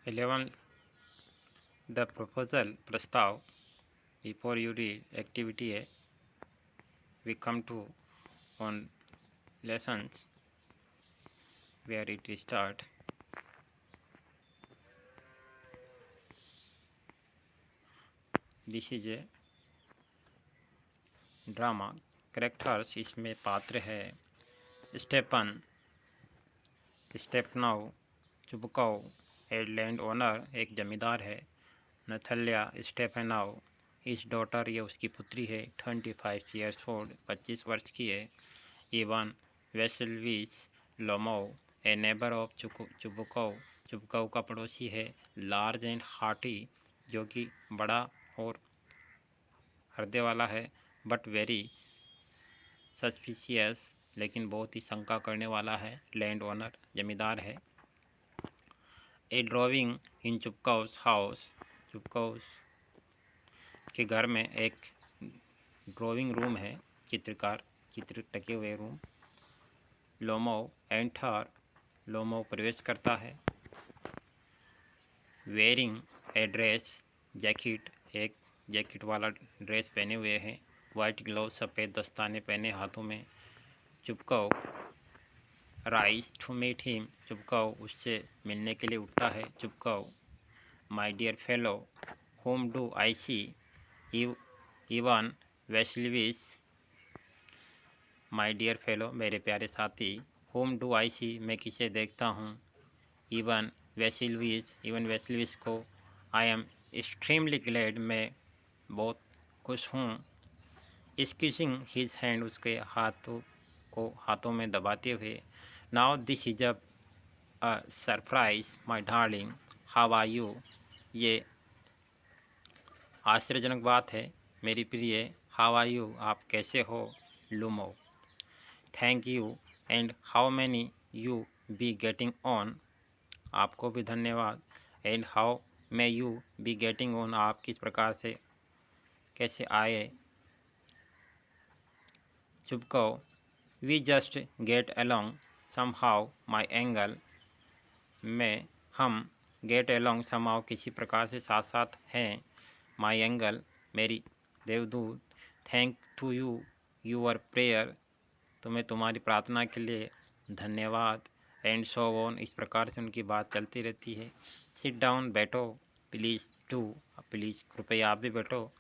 11. The proposal प्रस्ताव. Before you read activity A, we come to on lessons where it start. This is a drama. Characters इसमें पात्र है स्टेपन, स्टेपनाउ, चुबकाउ. Land owner एक जमींदार है. नथल्या स्टेपनाउ इस डॉटर ये उसकी पुत्री है. 25 ईयर्स ओल्ड 25 वर्ष की है. इवन वेसलविस लोमो ए नेबर ऑफ चुबकाउ चुबकाउ का पड़ोसी है. लार्ज एंड हार्टी जो कि बड़ा और हृदय वाला है. बट वेरी सस्पिशियस लेकिन बहुत ही शंका करने वाला है. लैंड ओनर जमींदार है. ए ड्राइंग इन चुबकाउस हाउस चुबकाउस के घर में एक ड्राइंग रूम है. चित्र टके हुए रूम. लोमो एंटर लोमो प्रवेश करता है. वेयरिंग ए ड्रेस जैकेट एक जैकेट वाला ड्रेस पहने हुए हैं. वाइट ग्लव सफ़ेद दस्ताने पहने हाथों में. Chubukov rise to meet him Chubukov उससे मिलने के लिए उठता है. Chubukov my dear fellow whom do I see Ivan Vassilevitch my dear fellow मेरे प्यारे साथी. होम डू आई सी मैं किसे देखता हूँ. इवन वेसलिविस को आई एम एक्सट्रीमली ग्लैड मैं बहुत खुश हूँ. स्क्वीजिंग हिज हैंड उसके हाथों में दबाते हुए. Now this is a surprise my darling how are you ये आश्चर्यजनक बात है मेरी प्रिय. हाउ आर यू आप कैसे हो. Lomov thank you and how many you be getting on आपको भी धन्यवाद. And how may you be getting on आप किस प्रकार से कैसे आए. Chubukov we just get along somehow my angel में हम गेट अलोंग समहाउ किसी प्रकार से साथ साथ हैं. माई एंगल मेरी देवदूत. Thank to you your prayer तुम्हें तुम्हारी प्रार्थना के लिए धन्यवाद. एंड सो ऑन इस प्रकार से उनकी बात चलती रहती है. सिट डाउन बैठो प्लीज़ टू प्लीज़ कृपया आप भी बैठो.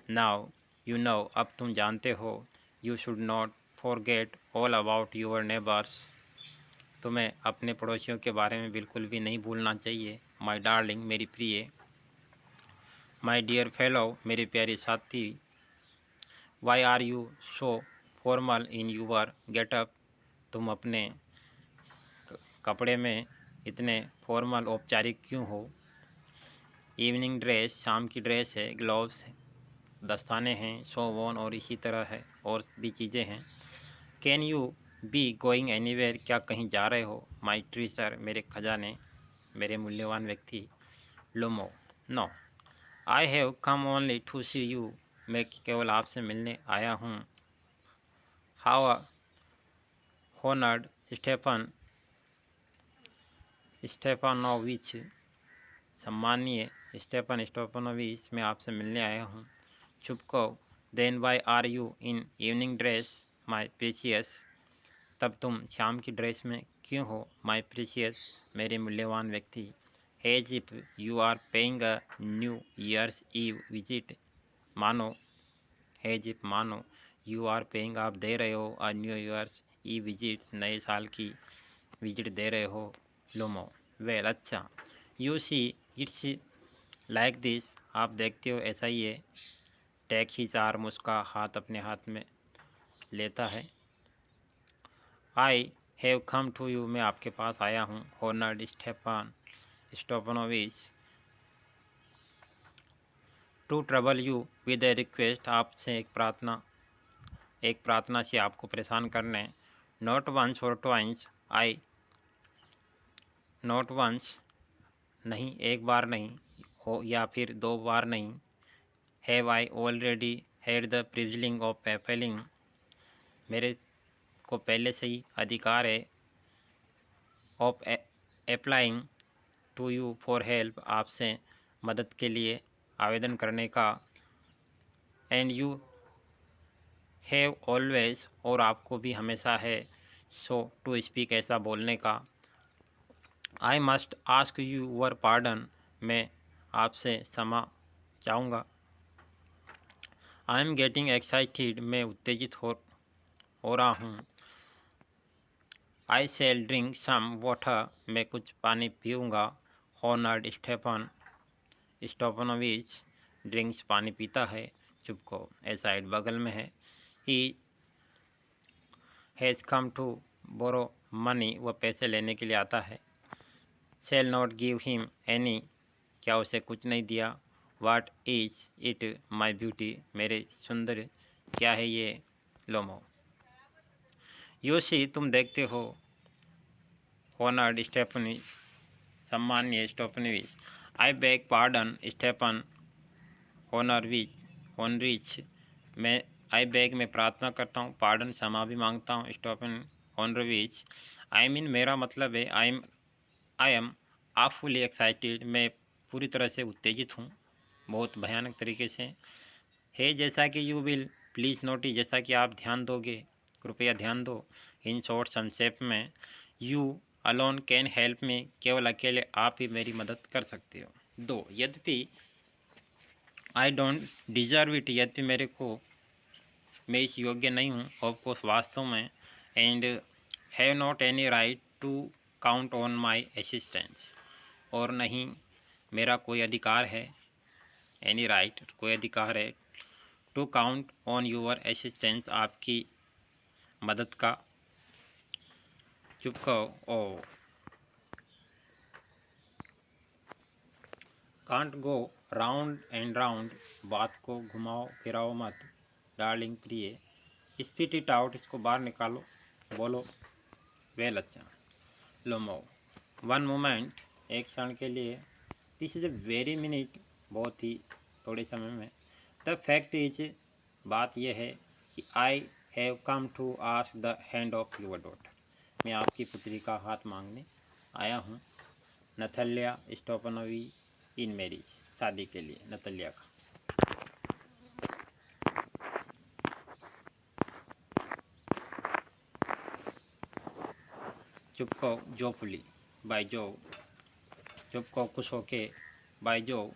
नाउ यू नो अब तुम जानते हो. You should not forget all about your neighbours तुम्हें अपने पड़ोसियों के बारे में बिल्कुल भी नहीं भूलना चाहिए. माई डार्लिंग मेरी प्रिय. माई डियर फेलो मेरे प्यारे साथी. Why are you so formal in your getup तुम अपने कपड़े में इतने फॉर्मल औपचारिक क्यों हो. इवनिंग ड्रेस शाम की ड्रेस है. ग्लव्स दस्ताने हैं. सो ऑन और इसी तरह है और भी चीज़ें हैं. Can you be going anywhere क्या कहीं जा रहे हो. माई ट्रीसर मेरे खजाने मेरे मूल्यवान व्यक्ति. Lomov no I have come only to see you मैं केवल आपसे मिलने आया हूँ. हाउ होनर्ड स्टेफानोविच सम्मानीय स्टेफानोविच मैं आपसे मिलने आया हूँ. Chubukov then why are you in evening dress my precious तब तुम शाम की ड्रेस में क्यों हो. माई प्रीशियस मेरे मूल्यवान व्यक्ति. As if you are paying a new year's eve visit मानो एज इफ मानो यू आर पेइंग आप दे रहे हो. A new year's eve visit नए साल की विजिट दे रहे हो. लुमो वेल अच्छा. You see it's like this आप देखते हो ऐसा ही है. टेक हिज आर्म उसका हाथ अपने हाथ में लेता है. I have come to you मैं आपके पास आया हूँ. Honoured Stepanovitch to trouble you with a request आपसे एक प्रार्थना से आपको परेशान करने. Not once or twice I not once नहीं एक बार नहीं हो या फिर दो बार नहीं. Have I already had the privilege of appealing मेरे को पहले से ही अधिकार है. Of applying to you for help, आपसे मदद के लिए आवेदन करने का। एंड यू हैव ऑलवेज, और आपको भी हमेशा है। सो टू स्पीक, ऐसा बोलने का। आई मस्ट आस्क यूअर पार्डन, मैं आपसे क्षमा चाहूँगा। आई एम गेटिंग एक्साइटेड, मैं उत्तेजित हो रहा हूँ। आई शैल ड्रिंक सम वाटर, मैं कुछ पानी पीऊँगा। हॉनर्ड स्टेफनोविच ड्रिंक्स, पानी पीता है। चुपको, ए साइड बगल में है। He has come to borrow money, वह पैसे लेने के लिए आता है। Shall not give him any, क्या उसे कुछ नहीं दिया। What is it my beauty, मेरे सुंदर क्या है ये। लोमो, योशी तुम देखते हो। हॉनर्ड स्टेफनी, सम्मान्य Stepanovitch. I beg pardon Stepan Honrich, मैं आई बेग में प्रार्थना करता हूँ, पार्डन क्षमा भी मांगता हूँ, स्टेफन हॉनरविच। आई मीन, मेरा मतलब है, आई एम ऑफुली एक्साइटेड, मैं पूरी तरह से उत्तेजित हूँ, बहुत भयानक तरीके से। है, जैसा कि यू विल प्लीज़ नोटिस, जैसा कि आप ध्यान दोगे, कृपया ध्यान दो। इन शॉर्ट, संक्षेप में, you alone can help me, केवल अकेले आप ही मेरी मदद कर सकते हो। दो, यद्यपि आई डोंट डिजर्व इट, यद्यपि मैं इस योग्य नहीं हूँ। ऑफकोर्स, वास्तव में। And have not any right to count on my assistance, और नहीं मेरा कोई अधिकार है। एनी राइट, कोई अधिकार है। To count on your assistance, आपकी मदद का। चुप कहो। Oh, can't go round and round, बात को घुमाओ फिराओ मत। डार्लिंग, प्रिय। स्पीट इट आउट, इसको बाहर निकालो, बोलो। वेल, अच्छा। लोमो, वन मोमेंट, एक क्षण के लिए। This is a very minute, बहुत ही थोड़े समय में। द फैक्ट इज, बात यह है कि I have come to ask the hand of your daughter, मैं आपकी पुत्री का हाथ मांगने आया हूँ। नथल्या स्टेफनोवी इन मैरिज, शादी के लिए, नतल्या का। चुपको जोफुली, बाय जो, चुपको खुश होके, बाय जो।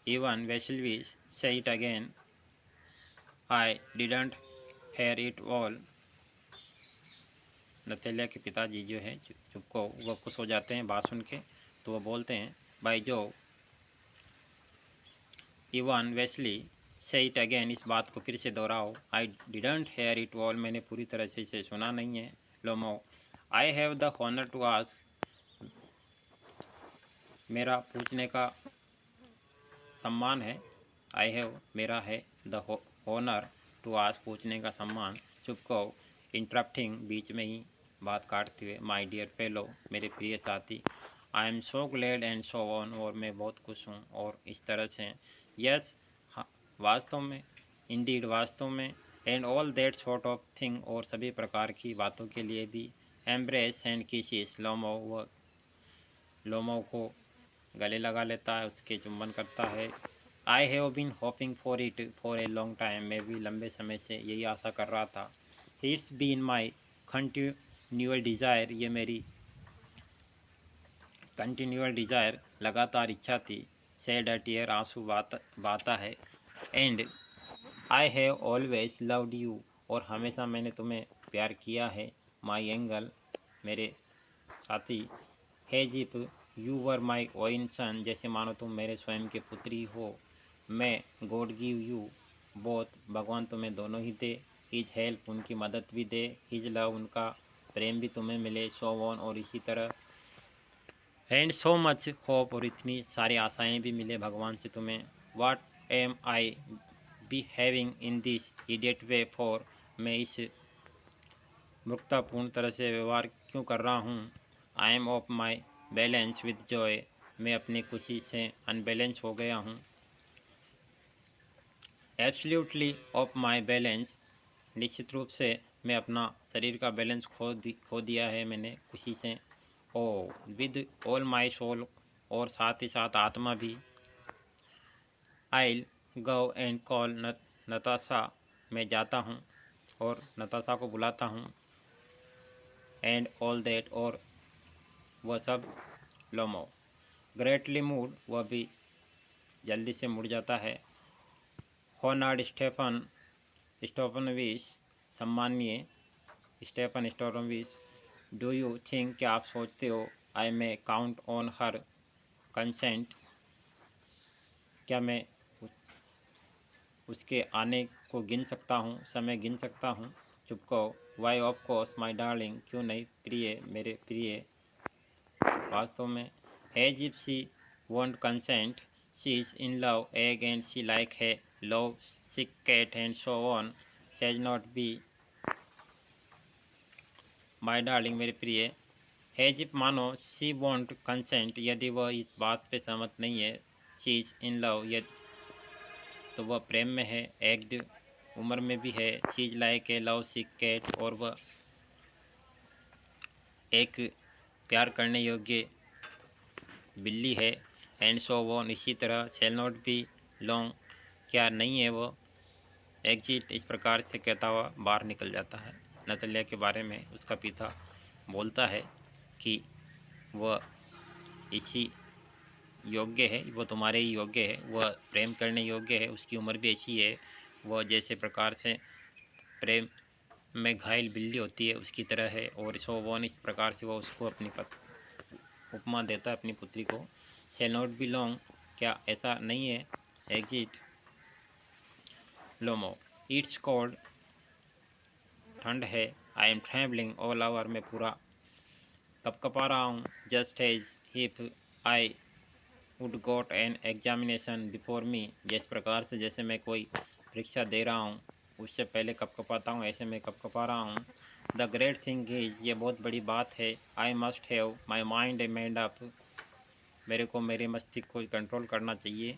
Ivan Vassilevitch say it again, I didn't hear it all. Natalya के पिताजी जो है चुपको, वह खुश हो जाते हैं बात सुन के, तो वह बोलते हैं, बाय जो। Ivan Vassilevitch say it again, इस बात को फिर से दोहराओ। I didn't hear it all, मैंने पूरी तरह से इसे सुना नहीं है। Lomov, I have the honour to ask, मेरा पूछने का सम्मान है। आई हैव, मेरा है। द हॉनर टू आस्क, पूछने का सम्मान। चुपको, इंटरप्टिंग, बीच में ही बात काटते हुए, माई डियर फेलो, मेरे प्रिय साथी। I am so glad and so on, और मैं बहुत खुश हूँ, और इस तरह से। यस, वास्तव में। इंडीड, वास्तव में। And all that sort of thing, और सभी प्रकार की बातों के लिए भी। एम्ब्रेस एंड किसिस, लोमो को गले लगा लेता है, उसके चुंबन करता है। I have been hoping for it for a long time, मैं भी लंबे समय से यही आशा कर रहा था। It's been my continual desire, ये मेरी कंटिन्यूअल डिज़ायर, लगातार इच्छा थी। शेड अ टीयर, आंसू बहाता है। And I have always loved you, और हमेशा मैंने तुम्हें प्यार किया है। माई एंगल, मेरे साथी। है जिप, यू वर माई ओइन सन, जैसे मानो तुम मेरे स्वयं के पुत्री हो। मैं गॉड गिव यू बोथ, भगवान तुम्हें दोनों ही दे। हिज हेल्प, उनकी मदद भी दे। हिज लव, उनका प्रेम भी तुम्हें मिले। सो ऑन, और इसी तरह। एंड सो मच होप, और इतनी सारी आशाएं भी मिले भगवान से तुम्हें। वाट M I be having in this idiot way for, मैं इस मूर्खतापूर्ण तरह से व्यवहार क्यों कर रहा हूँ। I am of my balance with Joy, मैं अपनी खुशी से अनबैलेंस हो गया हूँ। एब्सोल्युटली ऑफ माई बैलेंस, निश्चित रूप से मैं अपना शरीर का बैलेंस खो दिया है मैंने खुशी से। ओ, विद ऑल माई सोल, और साथ ही साथ आत्मा भी। I'll go and call Natasha, मैं जाता हूँ और नताशा को बुलाता हूँ। एंड ऑल दैट, और वह सब। लोमो ग्रेटली मूड, वह भी जल्दी से मुड़ जाता है। होनार्ड स्टेफनविच, सम्मानीय स्टेफन स्टोरविच। डू यू थिंक, क्या आप सोचते हो, आई मे काउंट ऑन हर कंसेंट, क्या मैं उसके आने को गिन सकता हूँ, समय गिन सकता हूँ। चुप कहो। Why of course my darling, क्यों नहीं प्रिय, मेरे प्रिय। वास्तव में। As if she won't consent, she is in love and she like है love sick cat and so on, has not be my darling, मेरे प्रिय। एज इफ मानो, शी वॉन्ट कंसेंट, यदि वह इस बात पे सहमत नहीं है। शी इज इन लव, तो वह प्रेम में है। एग्ड, उम्र में भी है। चीज like a love sick cat, और वह एक प्यार करने योग्य बिल्ली है। एंड सो ऑन, इसी तरह। शैल नॉट बी लॉन्ग, क्या नहीं है वो। एग्जिट, इस प्रकार से कहता हुआ बाहर निकल जाता है। नतल्या के बारे में उसका पिता बोलता है कि वह इसी योग्य है, वो तुम्हारे ही योग्य है, वह प्रेम करने योग्य है, उसकी उम्र भी ऐसी है, वह जैसे प्रकार से प्रेम में घायल बिल्ली होती है उसकी तरह है। और सो वन, इस प्रकार से वह उसको अपनी उपमा देता है अपनी पुत्री को। शैल नॉट बी लॉन्ग, क्या ऐसा नहीं है। एग्जिट। लोमो, इट्स कोल्ड, ठंड है। I am travelling all over, मैं पूरा कपकपा रहा हूँ। Just as if I would got an examination before me, जिस प्रकार से जैसे मैं कोई परीक्षा दे रहा हूँ उससे पहले कपकपाता हूँ, ऐसे मैं कपकपा रहा हूँ। द ग्रेट थिंग इज, ये बहुत बड़ी बात है। I must have my mind made up, मेरे को मेरे मस्तिष्क को कंट्रोल करना चाहिए,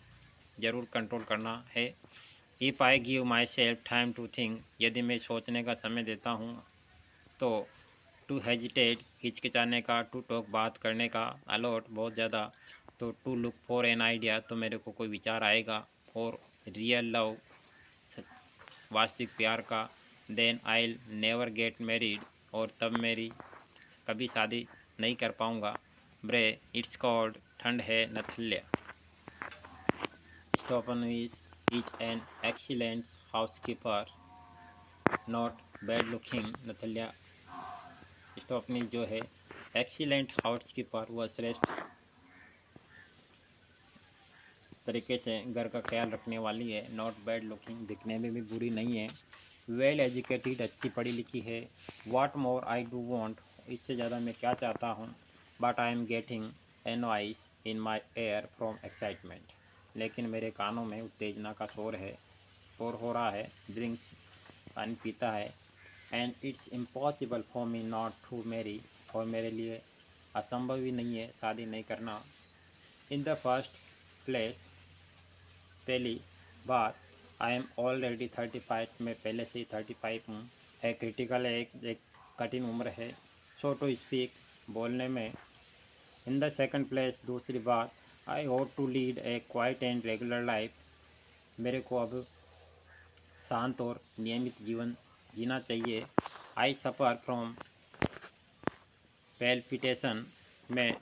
ज़रूर कंट्रोल करना है। If I give myself time to think, यदि मैं सोचने का समय देता हूँ तो। टू हेजिटेट, हिचकिचाने का। टू टॉक, बात करने का। अलॉट, बहुत ज़्यादा। तो to look for an idea, तो मेरे को कोई विचार आएगा। और रियल लव, वास्तविक प्यार का। Then I never get married, और तब मेरी कभी शादी नहीं कर पाऊँगा। ब्रे, इट्स कॉल्ड, ठंड है। Natalya Stepanovna is an excellent housekeeper, not bad looking. Natalya Stepanovna जो है एक्सीलेंट हाउसकीपर, वह श्रेष्ठ तरीके से घर का ख्याल रखने वाली है। नॉट बैड लुकिंग, दिखने में भी बुरी नहीं है। वेल एजुकेटेड, अच्छी पढ़ी लिखी है। What more I do want, इससे ज़्यादा मैं क्या चाहता हूँ। But I am getting a noise in my air from excitement, लेकिन मेरे कानों में उत्तेजना का शोर हो रहा है। ड्रिंक्स, पानी पीता है। And it's impossible for me not to marry, और मेरे लिए असंभव ही नहीं है शादी नहीं करना। इन द फर्स्ट प्लेस, पहली बात, आई एम ऑलरेडी 35, मैं पहले से ही 35 हूँ। है क्रिटिकल है, एक कठिन उम्र है। सो टू स्पीक, बोलने में। इन द सेकंड प्लेस, दूसरी बात, I hope to lead a quiet and regular life, मेरे को अब शांत और नियमित जीवन जीना चाहिए। आई सफ़र फ्रॉम पैल्पिटेशन, मैं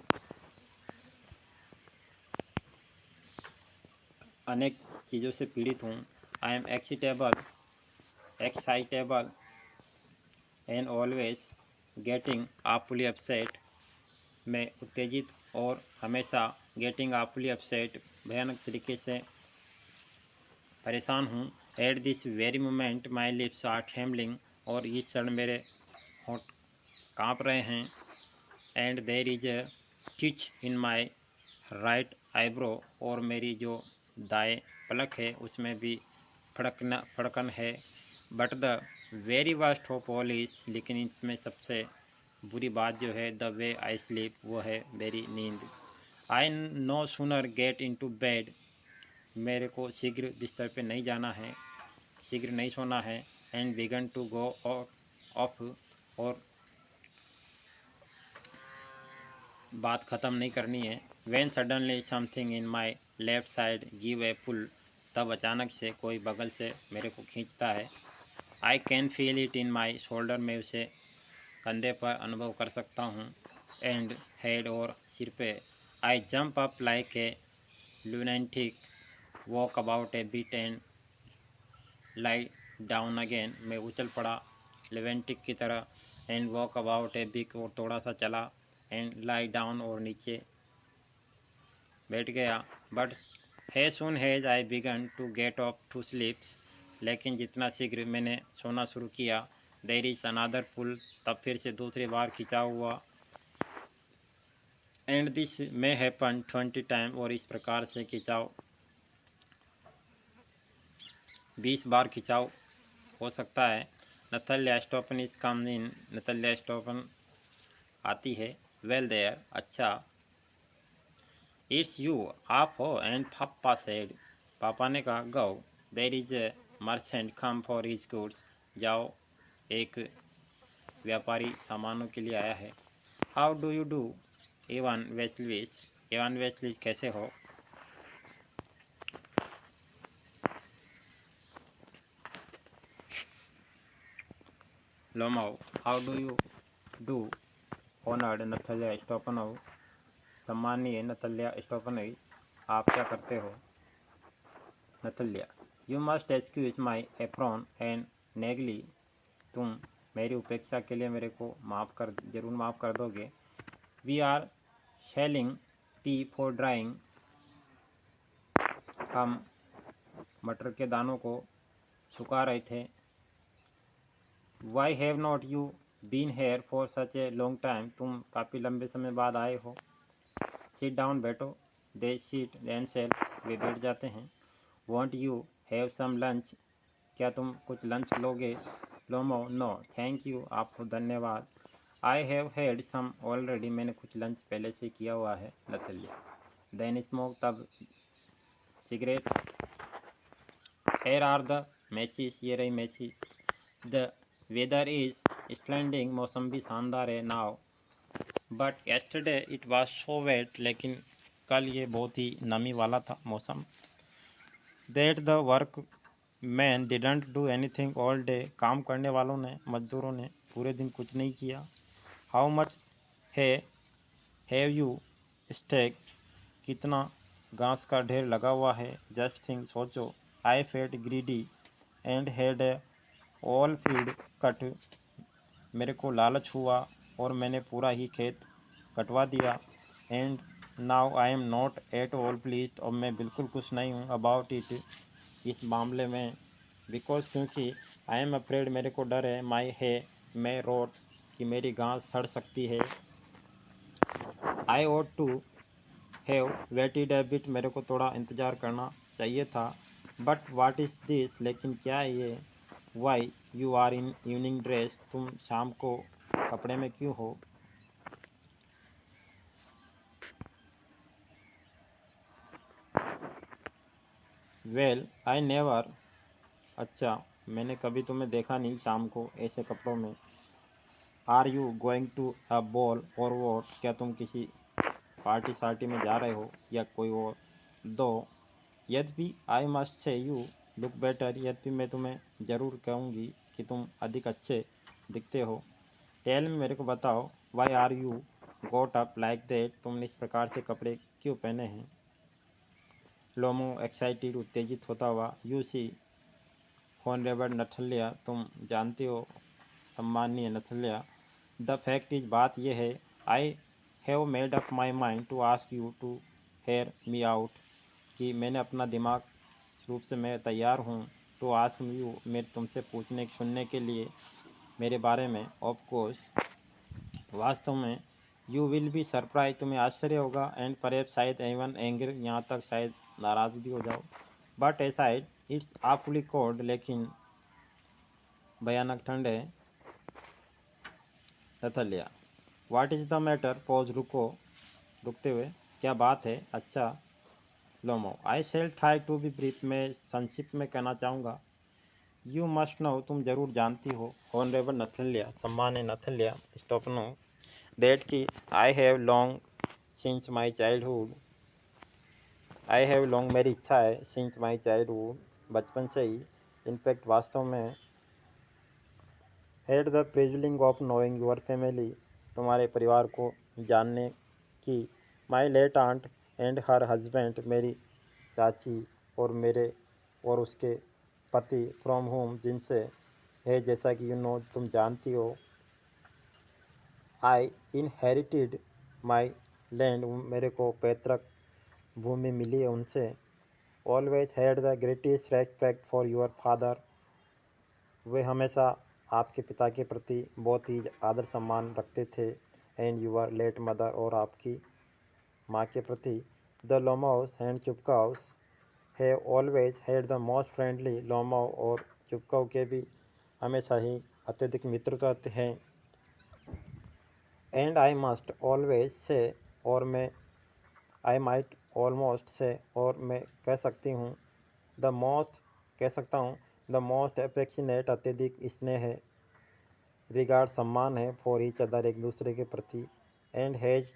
अनेक चीज़ों से पीड़ित हूँ। I am excitable and always getting awfully upset, मैं उत्तेजित और हमेशा गेटिंग awfully अपसेट, भयानक तरीके से परेशान हूँ। At this very moment my lips are trembling, और इस क्षण मेरे होंठ काँप रहे हैं। And there is a twitch in my right eyebrow, और मेरी जो दाएं पलक है उसमें भी फड़कन है। But the very worst of all is, लेकिन इसमें सबसे बुरी बात जो है, द वे आई स्लीप, वो है मेरी नींद। I no sooner get into bed, मेरे को शीघ्र बिस्तर पे नहीं जाना है, शीघ्र नहीं सोना है। And begin to go off, और बात ख़त्म नहीं करनी है। When suddenly something in my left side give a pull, तब अचानक से कोई बगल से मेरे को खींचता है। I can feel it in my shoulder, मैं उसे कंधे पर अनुभव कर सकता हूँ। एंड हेड और सिर पे। I jump up like a lunatic, walk about a bit and lie down again, मैं उछल पड़ा लेवेंटिक की तरह। एंड वॉक अबाउट ए बिक, और थोड़ा सा चला। एंड लाई डाउन, और नीचे बैठ गया। बट है soon as I begin to get off to sleep, लेकिन जितना शीघ्र मैंने सोना शुरू किया, देर इज अनादर पुल, तब फिर से दूसरी बार खिंचाव हुआ। And this may happen 20 time, और इस प्रकार से खिंचाव 20 बार खिंचाव हो सकता है। नथल्या स्टोपन इज कम इन, नथल्या स्टोपन आती है। वेल देयर, अच्छा। इट्स यू, आप हो। एंड पापा सेड, पापा ने कहा। Go, there is a merchant come for his goods, जाओ, एक व्यापारी सामानों के लिए आया है। How do you do Ivan Vassilevitch, Ivan Vassilevitch कैसे हो। Lomov, how do you do honoured Natalya Stepanovna, सम्मानीय नथल्या स्टोपनोव, आप क्या करते हो। Natalya, you must excuse my apron and negligee, तुम मेरी उपेक्षा के लिए मेरे को जरूर माफ़ कर दोगे। We are shelling tea for drying, हम मटर के दानों को सुखा रहे थे। Why have not you been here for such a long time, तुम काफ़ी लंबे समय बाद आए हो। सिट डाउन, बैठो। दे सीट देमसेल्फ, वे बैठ जाते हैं। Won't you have some lunch, क्या तुम कुछ लंच लोगे। लोमो, नो थैंक यू, आपको धन्यवाद। I have had some already, मैंने कुछ लंच पहले से किया हुआ है। नथल्या, देन स्मोक, तब cigarette. Here are the matches, ये रही matches. The weather is splendid, मौसम भी शानदार है। Now, but yesterday it was so wet, लेकिन कल ये बहुत ही नमी वाला था मौसम। That the workman didn't do anything all day, काम करने वालों ने, मजदूरों ने पूरे दिन कुछ नहीं किया। हाउ मच है हैव यू स्टेक, कितना घास का ढेर लगा हुआ है। जस्ट थिंक, सोचो। I felt greedy and had a whole field cut, मेरे को लालच हुआ और मैंने पूरा ही खेत कटवा दिया। And now I am not at all please, और मैं बिल्कुल खुश नहीं हूँ अबाउट इट, इस मामले में। बिकॉज, क्योंकि आई एम अफ्रेड, मेरे को डर है। माई है, मैं रोट, कि मेरी घास सड़ सकती है। I ought to have waited a bit, मेरे को थोड़ा इंतज़ार करना चाहिए था। बट वाट इज़ दिस, लेकिन क्या है ये। Why you are in evening dress, तुम शाम को कपड़े में क्यों हो। वेल आई नेवर, अच्छा, मैंने कभी तुम्हें देखा नहीं शाम को ऐसे कपड़ों में। Are you going to a ball or what, क्या तुम किसी पार्टी सार्टी में जा रहे हो या कोई और। दो, यद्यपि I must say you look better, यद्यपि मैं तुम्हें ज़रूर कहूँगी कि तुम अधिक अच्छे दिखते हो। टेल में, मेरे को बताओ। Why are you got up like that, तुमने इस प्रकार से कपड़े क्यों पहने हैं। लोमो एक्साइटेड, उत्तेजित होता हुआ। यू सी हॉनरेबल नथल्या, तुम जानते हो सम्मानीय नथल्या। द फैक्ट इज, बात यह है। I have made up my mind to ask you to hear me out, कि मैंने अपना दिमाग रूप से मैं तैयार हूँ। टू आस्क यू, मैं तुमसे सुनने के लिए मेरे बारे में। ऑफ कोर्स, वास्तव में। यू विल बी सरप्राइज, तुम्हें आश्चर्य होगा। एंड परहैप्स, शायद एवन एंगर, यहाँ तक शायद नाराज़ भी हो जाओ। But aside, it's awfully cold, लेकिन भयानक ठंड है। Natalya, what is the matter. Pause, रुको, रुकते हुए, क्या बात है। अच्छा। Lomov, I shall try to be brief, मैं संक्षिप्त में कहना चाहूँगा। यू मस्ट नो, तुम जरूर जानती हो। ऑनरेबल नथल्या, सम्मान्य नथल्या स्टोपनो, दैट कि I have long since my childhood. I have long, मेरी इच्छा है, सिंस माई चाइल्डहुड, बचपन से ही, इनफैक्ट वास्तव में, had the privilege of knowing your family, तुम्हारे परिवार को जानने की। My late aunt and her husband, मेरी चाची और मेरे और उसके पति, फ्रॉम होम, जिनसे है, जैसा कि यू नो, तुम जानती हो। आई इनहेरिटेड माई लैंड, मेरे को पैतृक भूमि मिली है उनसे। Always had the greatest respect for your father, वे हमेशा आपके पिता के प्रति बहुत ही आदर सम्मान रखते थे। एंड यूर लेट मदर, और आपकी माँ के प्रति। The Lomovs and Chubukovs have always had the most friendly, Lomov और चुपकाऊ के भी हमेशा ही अत्यधिक मित्रता हैं। And I must always say, और मैं, आई माइट ऑलमोस्ट से, और मैं कह सकती हूँ, द मोस्ट, कह सकता हूँ, द मोस्ट अफेक्शनेट, अत्यधिक स्नेह है, रिगार्ड, सम्मान है, फॉर ईच अदर, एक दूसरे के प्रति। एंड हैज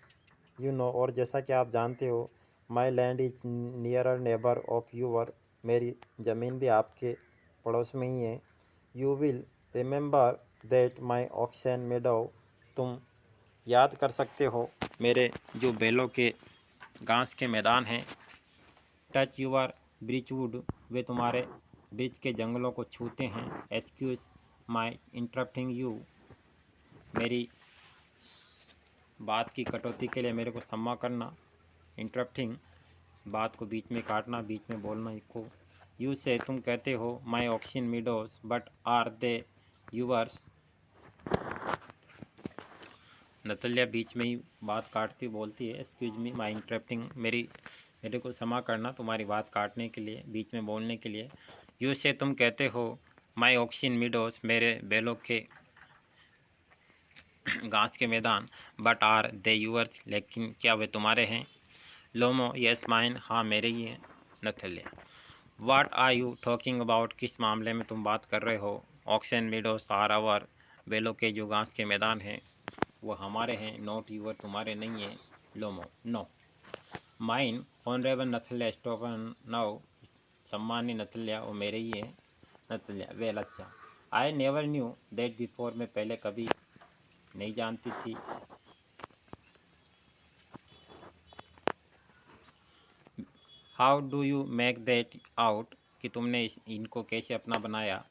यू नो, और जैसा कि आप जानते हो, my land is nearer neighbour of your, मेरी ज़मीन भी आपके पड़ोस में ही है। You will remember that my Oxen meadow, तुम याद कर सकते हो मेरे जो बैलों के घास के मैदान हैं। टच यूर ब्रिचवुड, वे तुम्हारे ब्रिज के जंगलों को छूते हैं। एक्सक्यूज माई इंटरप्टिंग यू, मेरी बात की कटौती के लिए मेरे को क्षमा करना। इंटरप्टिंग, बात को बीच में काटना, बीच में बोलना को। यू से, तुम कहते हो, my Oxen meadows, but are they yours. Natalya बीच में ही बात काटती बोलती है, एक्सक्यूज मी माई इंटरप्टिंग, मेरे को क्षमा करना तुम्हारी बात काटने के लिए, बीच में बोलने के लिए। यू से, तुम कहते हो, माई ऑक्शन मीडोज, मेरे बैलों के घास के मैदान, बट आर दे यूअर्स, लेकिन क्या वे तुम्हारे हैं। लोमो, यस माइन, हाँ मेरे ही हैं। Natalya, what are you talking about, किस मामले में तुम बात कर रहे हो। ऑक्शन मीडोज आर आवर, बैलों के जो घास के मैदान हैं वो हमारे हैं, नॉट यूअर, तुम्हारे नहीं हैं। Lomov, no mine honourable Natalya Stepanovna now, सम्मानी नथल्या, वो मेरे ही है। नथल्या, वेल, अच्छा, I never knew that before, मैं पहले कभी नहीं जानती थी। How do you make that out, कि तुमने इनको कैसे अपना बनाया।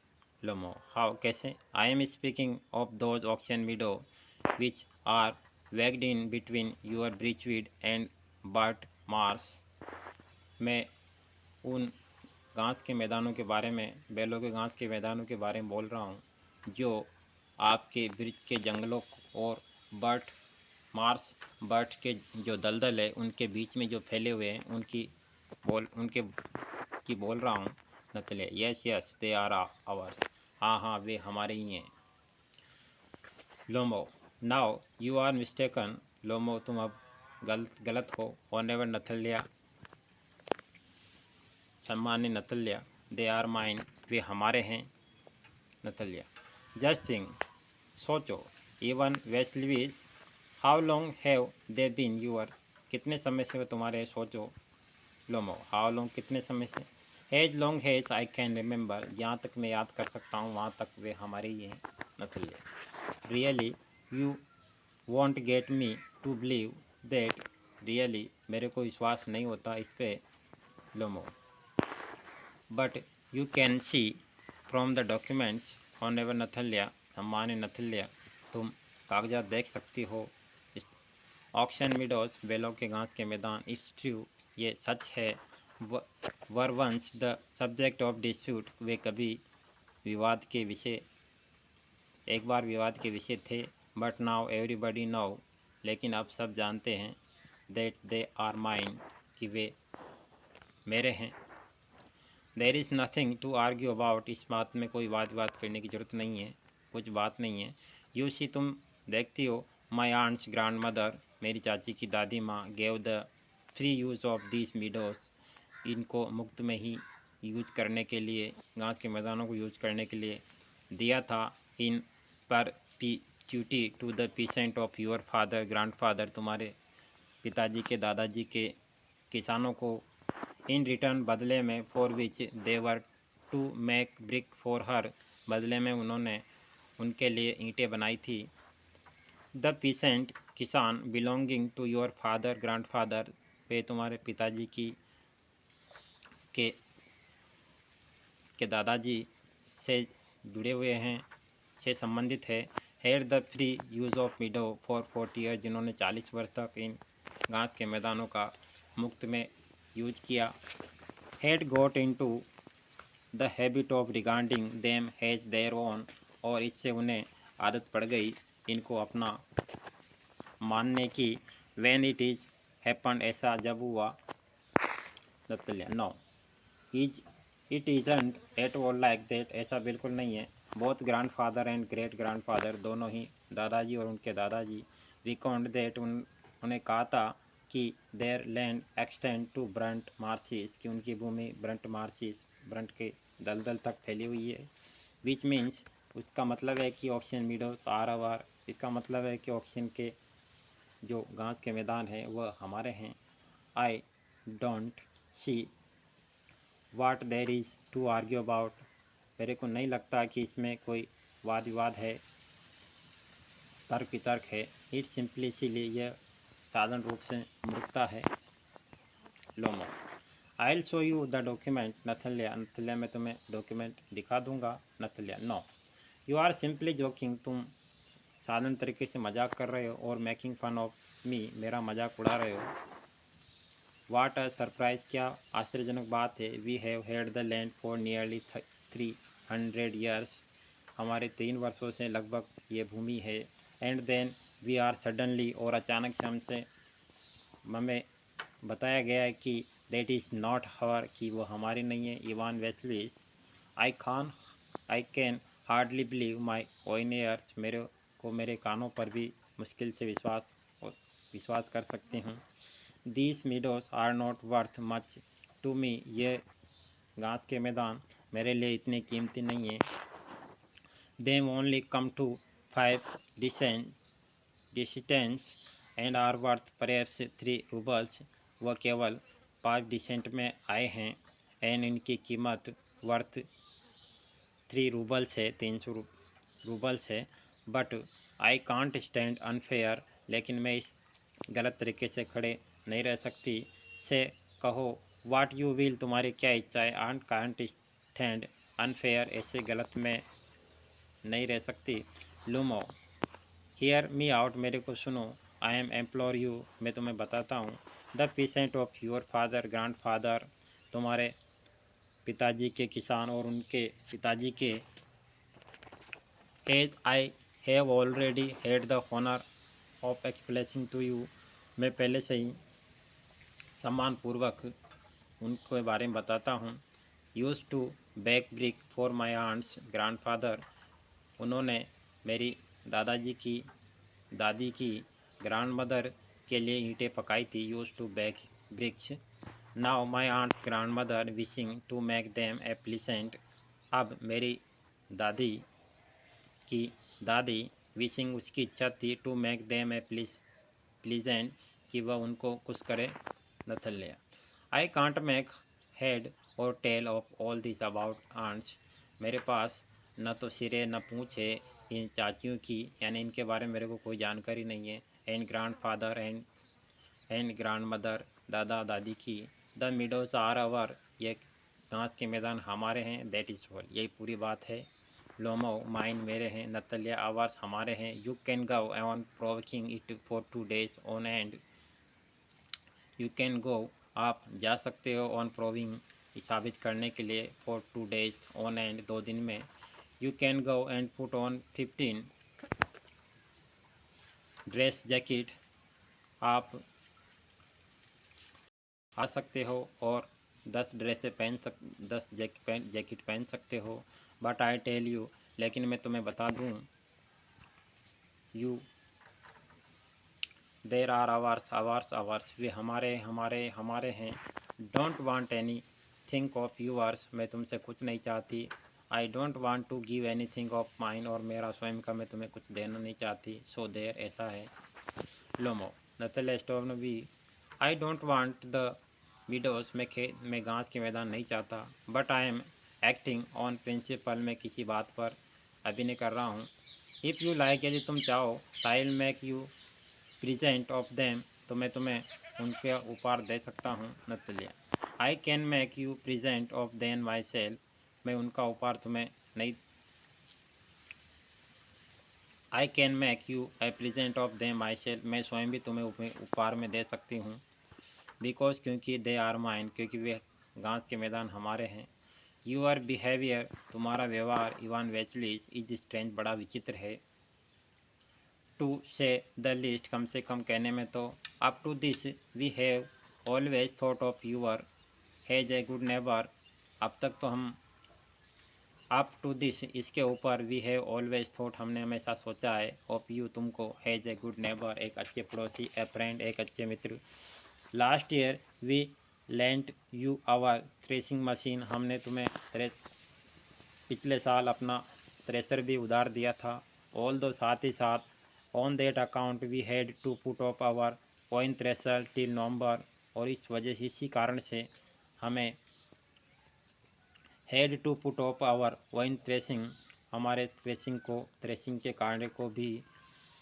लोमो, हाउ, कैसे। I am speaking of those Oxen meadow which are वैग्ड in between your Birchwood and Burnt Marsh, मैं उन घास के मैदानों के बारे में, बैलों के घास के मैदानों के बारे में बोल रहा हूँ जो आपके ब्रिज के जंगलों और बर्ट मार्स, बर्ट के जो दलदल है उनके बीच में जो फैले हुए हैं उनके की बोल रहा हूँ। Natalya, yes yes they are ours, हाँ हाँ वे हमारे ही हैं। Lomov, now you are mistaken, Lomov तुम अब गलत हो। ऑनेवर नथल्या, सम्मान्य नथल्या, दे आर माइन, वे हमारे हैं। नथल्या, जस्ट थिंक, सोचो, Ivan Vassilevitch, how long have they been your, कितने समय से वे तुम्हारे, सोचो। लोमो, हाउ लॉन्ग, कितने समय से। As long has I can remember, जहाँ तक मैं याद कर सकता हूँ वहाँ तक वे हमारे ही हैं। Natalya, really you want get me to believe that, really मेरे को विश्वास नहीं होता इस पे। Lomov, but you can see from the documents, honourable Natalya, सम्मान्य नथल्या, तुम कागजात देख सकती हो। ऑक्शन मीडोज, बैलों के घास के मैदान, इट्स ट्रू, ये सच है। Were once the subject of dispute, वे कभी विवाद के विषय, एक बार विवाद के विषय थे। बट नाउ एवरीबडी नो, लेकिन अब सब जानते हैं। दैट दे आर माइन, कि वे मेरे हैं। There is nothing to argue about, इस बात में कोई वाद करने की ज़रूरत नहीं है, कुछ बात नहीं है। यू सी, तुम देखती हो, माई आंट्स ग्रैंड मदर, मेरी चाची की दादी माँ, gave the free use of this meadows, इनको मुफ्त में ही यूज करने के लिए, घास के मैदानों को यूज करने के लिए दिया था। इन पर perpetuity to the peasant of your father, grandfather, तुम्हारे पिताजी के दादाजी के किसानों को इन रिटर्न बदले में for which they were to make brick for her, बदले में उन्होंने उनके लिए ईंटें बनाई थी। द पीसेंट किसान belonging to your father grandfather, वे तुम्हारे पिताजी की के दादाजी से जुड़े हुए हैं, से संबंधित है। Head the free use of मीडो for 40 year, जिन्होंने 40 वर्ष तक इन घास के मैदानों का मुफ्त में यूज किया। Had got into the habit of regarding them has their own, और इससे उन्हें आदत पड़ गई इनको अपना मानने की। व्हेन इट इज हैपन, ऐसा जब हुआ। No is it isn't at all like that, ऐसा बिल्कुल नहीं है। Both grandfather and great grandfather, दोनों ही दादाजी और उनके दादाजी, रिकॉर्ड दैट, उन्हें कहा था कि their land extend to burnt marshes, कि उनकी भूमि ब्रंट मार्चिस, ब्रंट के दलदल तक फैली हुई है। विच मीन्स, उसका मतलब है कि ऑक्शन मीडोज आर अवर, इसका मतलब है कि ऑक्शन के जो घास के मैदान हैं वह हमारे हैं। I don't see what there is to argue about, मेरे को नहीं लगता कि इसमें कोई वाद विवाद है, तर्क वितर्क है। इट सिंपली, इसीलिए यह साधारण रूप से मूर्खता है। Lomov I will show you the document, Natalya, Natalya मैं तुम्हें डॉक्यूमेंट दिखा दूंगा। Natalya no you are simply joking, तुम साधारण तरीके से मजाक कर रहे हो, और मेकिंग फन ऑफ मी, मेरा मजाक उड़ा रहे हो। वाट अ सरप्राइज, क्या आश्चर्यजनक बात है। We have had the land for nearly 300 years, हमारे 3 वर्षों से लगभग ये भूमि है। And then we are suddenly, और अचानक से हमसे हमें बताया गया है कि दैट इज़ नॉट हवर, कि वो हमारी नहीं है। Ivan Vassilevitch I can hardly believe my own ears, मेरे को मेरे कानों पर भी मुश्किल से विश्वास कर सकते हूँ। These meadows are not worth much to me, ये घास के मैदान मेरे लिए इतने कीमती नहीं है। Them only come to 5 distance and are worth perhaps 3 roubles, वह केवल 5 डिसेंट में आए हैं। एंड इनकी कीमत वर्थ 3 रूबल्स है, 300 रूबल्स है। But I can't stand unfair, लेकिन मैं इस गलत तरीके से खड़े नहीं रह सकती। से कहो वाट यू विल, तुम्हारी क्या इच्छा है। आई कांट स्टैंड अनफेयर, ऐसे गलत में नहीं रह सकती। लूमो हियर मी आउट, मेरे को सुनो। आई एम एम्प्लोर यू, मैं तुम्हें बताता हूँ। The peasant of your father grandfather, तुम्हारे पिताजी के किसान और उनके पिताजी के। As I have already had the honour of explaining to you, मैं पहले से ही सम्मानपूर्वक उनके बारे में बताता हूँ। Use to back brick for my aunt's grandfather, उन्होंने मेरी दादाजी की दादी की ग्रैंड मदर के लिए ईंटें पकाई थी। Used to bake bricks. Now my aunt's grandmother wishing to make them a pleasant, अब मेरी दादी की दादी विशिंग, उसकी इच्छा थी, to make them a pleasant, कि वह उनको खुश करे। Natalya I can't make head or tail of all this about aunts, मेरे पास न तो सिरे न पूँछ है इन चाचियों की, यानी इनके बारे में मेरे को कोई जानकारी नहीं है। And grand father and grand mother, दादा दादी की। द मीडोज आर अवर, ये घास के मैदान हमारे हैं। दैट इज़ ऑल, यही पूरी बात है। लोमो माइन, मेरे हैं। नथल्या आवर्स, हमारे हैं। You can go on provoking it for 2 days on and, you can go, आप जा सकते हो, ऑन प्रोविंग, साबित करने के लिए, फॉर 2 days ऑन एंड, 2 दिन में। You can go and put on 15 dress jacket, आप आ सकते हो और 10 ड्रेसें 10 जैकेट पहन सकते हो। बट आई टेल यू, लेकिन मैं तुम्हें बता दूँ, you there are ours ours, वे हमारे हैं। Don't want anything of yours, मैं तुमसे कुछ नहीं चाहती। I don't want to give anything of mine, और मेरा स्वयं का मैं तुम्हें कुछ देना नहीं चाहती। सो देर, ऐसा है। लोमो नतल्या स्टोव वी I don't want the widows मैं घास के मैदान नहीं चाहता, but I am acting on principle मैं किसी बात पर अभिनय कर रहा हूँ। इफ़ यू लाइक यदि तुम चाहो, I will make you present of them तो मैं तुम्हें उनके उपहार दे सकता हूँ। Natalya I can make you present of then myself मैं उनका उपहार तुम्हें नहीं I can make you a present of them myself मैं स्वयं भी तुम्हें उपहार में दे सकती हूँ। बिकॉज क्योंकि दे आर माइन क्योंकि वे घास के मैदान हमारे हैं। यूर बिहेवियर तुम्हारा व्यवहार इवान वेचलिस इज स्ट्रेंज बड़ा विचित्र है। टू से द लिस्ट कम से कम कहने में तो। Up to this we have always thought of your has a good neighbour अब तक तो हम अप टू दिस इसके ऊपर वी हैव ऑलवेज थॉट हमने हमेशा सोचा है ऑफ यू तुमको हैज ए गुड नेबर एक अच्छे पड़ोसी ए फ्रेंड एक अच्छे मित्र। Last year we lent you our threshing machine हमने तुम्हें पिछले साल अपना थ्रेसर भी उधार दिया था। ऑल दो साथ ही साथ on that account we had to put off our own thresher till November और इस वजह से इसी कारण से हमें had to put off our own threshing हमारे थ्रेसिंग के कार्य को भी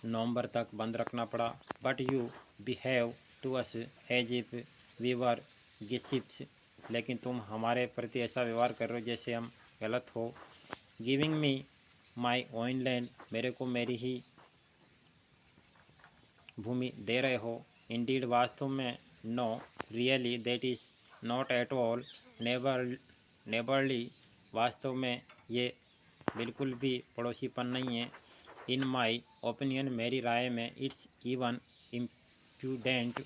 नवंबर तक बंद रखना पड़ा। But you behave to us as if we were gypsies लेकिन तुम हमारे प्रति ऐसा व्यवहार कर रहे हो जैसे हम गलत हो। गिविंग मी माई ओइन लैंड मेरे को मेरी ही भूमि दे रहे हो। इंडीड वास्तव में no really that is not at all neighbourly वास्तव में ये बिल्कुल भी पड़ोसीपन नहीं है। इन माई ओपिनियन मेरी राय में इट्स इवन इम्प्यूडेंट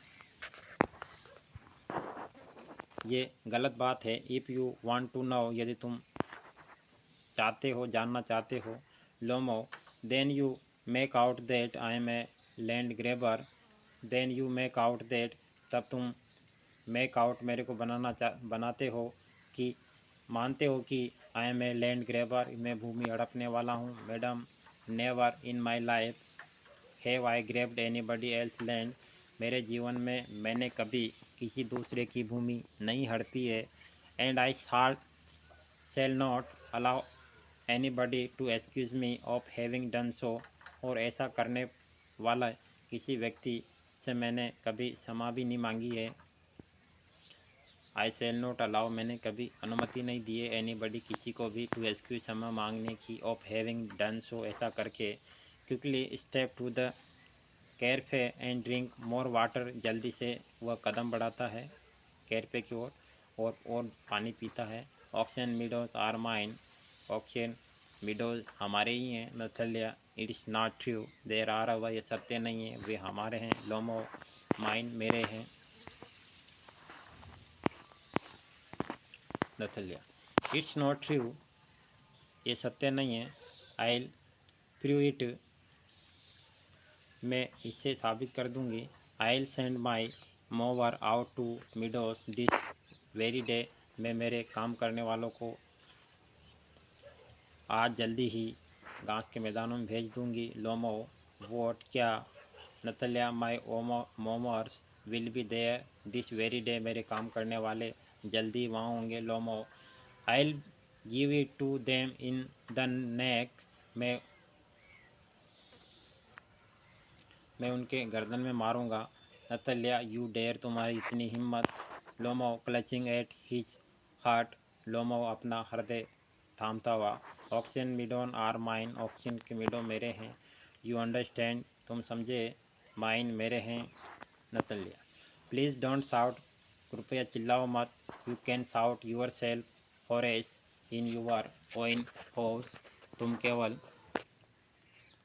ये गलत बात है। If you want to know यदि तुम चाहते हो जानना चाहते हो Lomov then you make out that I am a land grabber then you make out that तब तुम मेक आउट मेरे को बनाते हो कि मानते हो कि आई एम ए लैंड ग्रेबर मैं भूमि हड़पने वाला हूँ। Madam never in my life have I grabbed anybody else land मेरे जीवन में मैंने कभी किसी दूसरे की भूमि नहीं हड़पी है। And I shall not allow anybody to excuse me of having done so और ऐसा करने वाला किसी व्यक्ति से मैंने कभी क्षमा भी नहीं मांगी है। आई शैल नॉट अलाउ मैंने कभी अनुमति नहीं दी है एनीबडी किसी को भी टू एक्सक्यूज क्षमा मांगने की ऑफ हैविंग डन सो ऐसा करके। Quickly step to the cafe and drink more water जल्दी से वह कदम बढ़ाता है कैफे की ओर और पानी पीता है। Oxen Meadows are mine Oxen Meadows हमारे ही हैं। Natalya it is not true there are वह ये सत्य नहीं है वे हमारे हैं। लोमो माइन मेरे हैं। नथल्या इट्स नॉट ट्रू ये सत्य नहीं है। आई प्रूव इट मैं इसे साबित कर दूंगी। I will send my mower out to meadows this very day मैं मेरे काम करने वालों को आज जल्दी ही घास के मैदानों में भेज दूंगी। लोमो वोट क्या? Natalya my mowers will be there this very day मेरे काम करने वाले जल्दी वहाँ होंगे। Lomov I will give it to them in the neck मैं उनके गर्दन में मारूंगा। नतल्या यू डेयर तुम्हारी इतनी हिम्मत। लोमो क्लचिंग एट हिज हार्ट लोमो अपना हृदय थामता हुआ। ऑक्शन मिडोन आर माइन ऑक्शन के मिडो मेरे हैं। यू अंडरस्टैंड तुम समझे माइन मेरे हैं। नतल्या प्लीज़ डोंट शाउट कृपया चिल्लाओ मत। You can shout yourself forces in your own house तुम केवल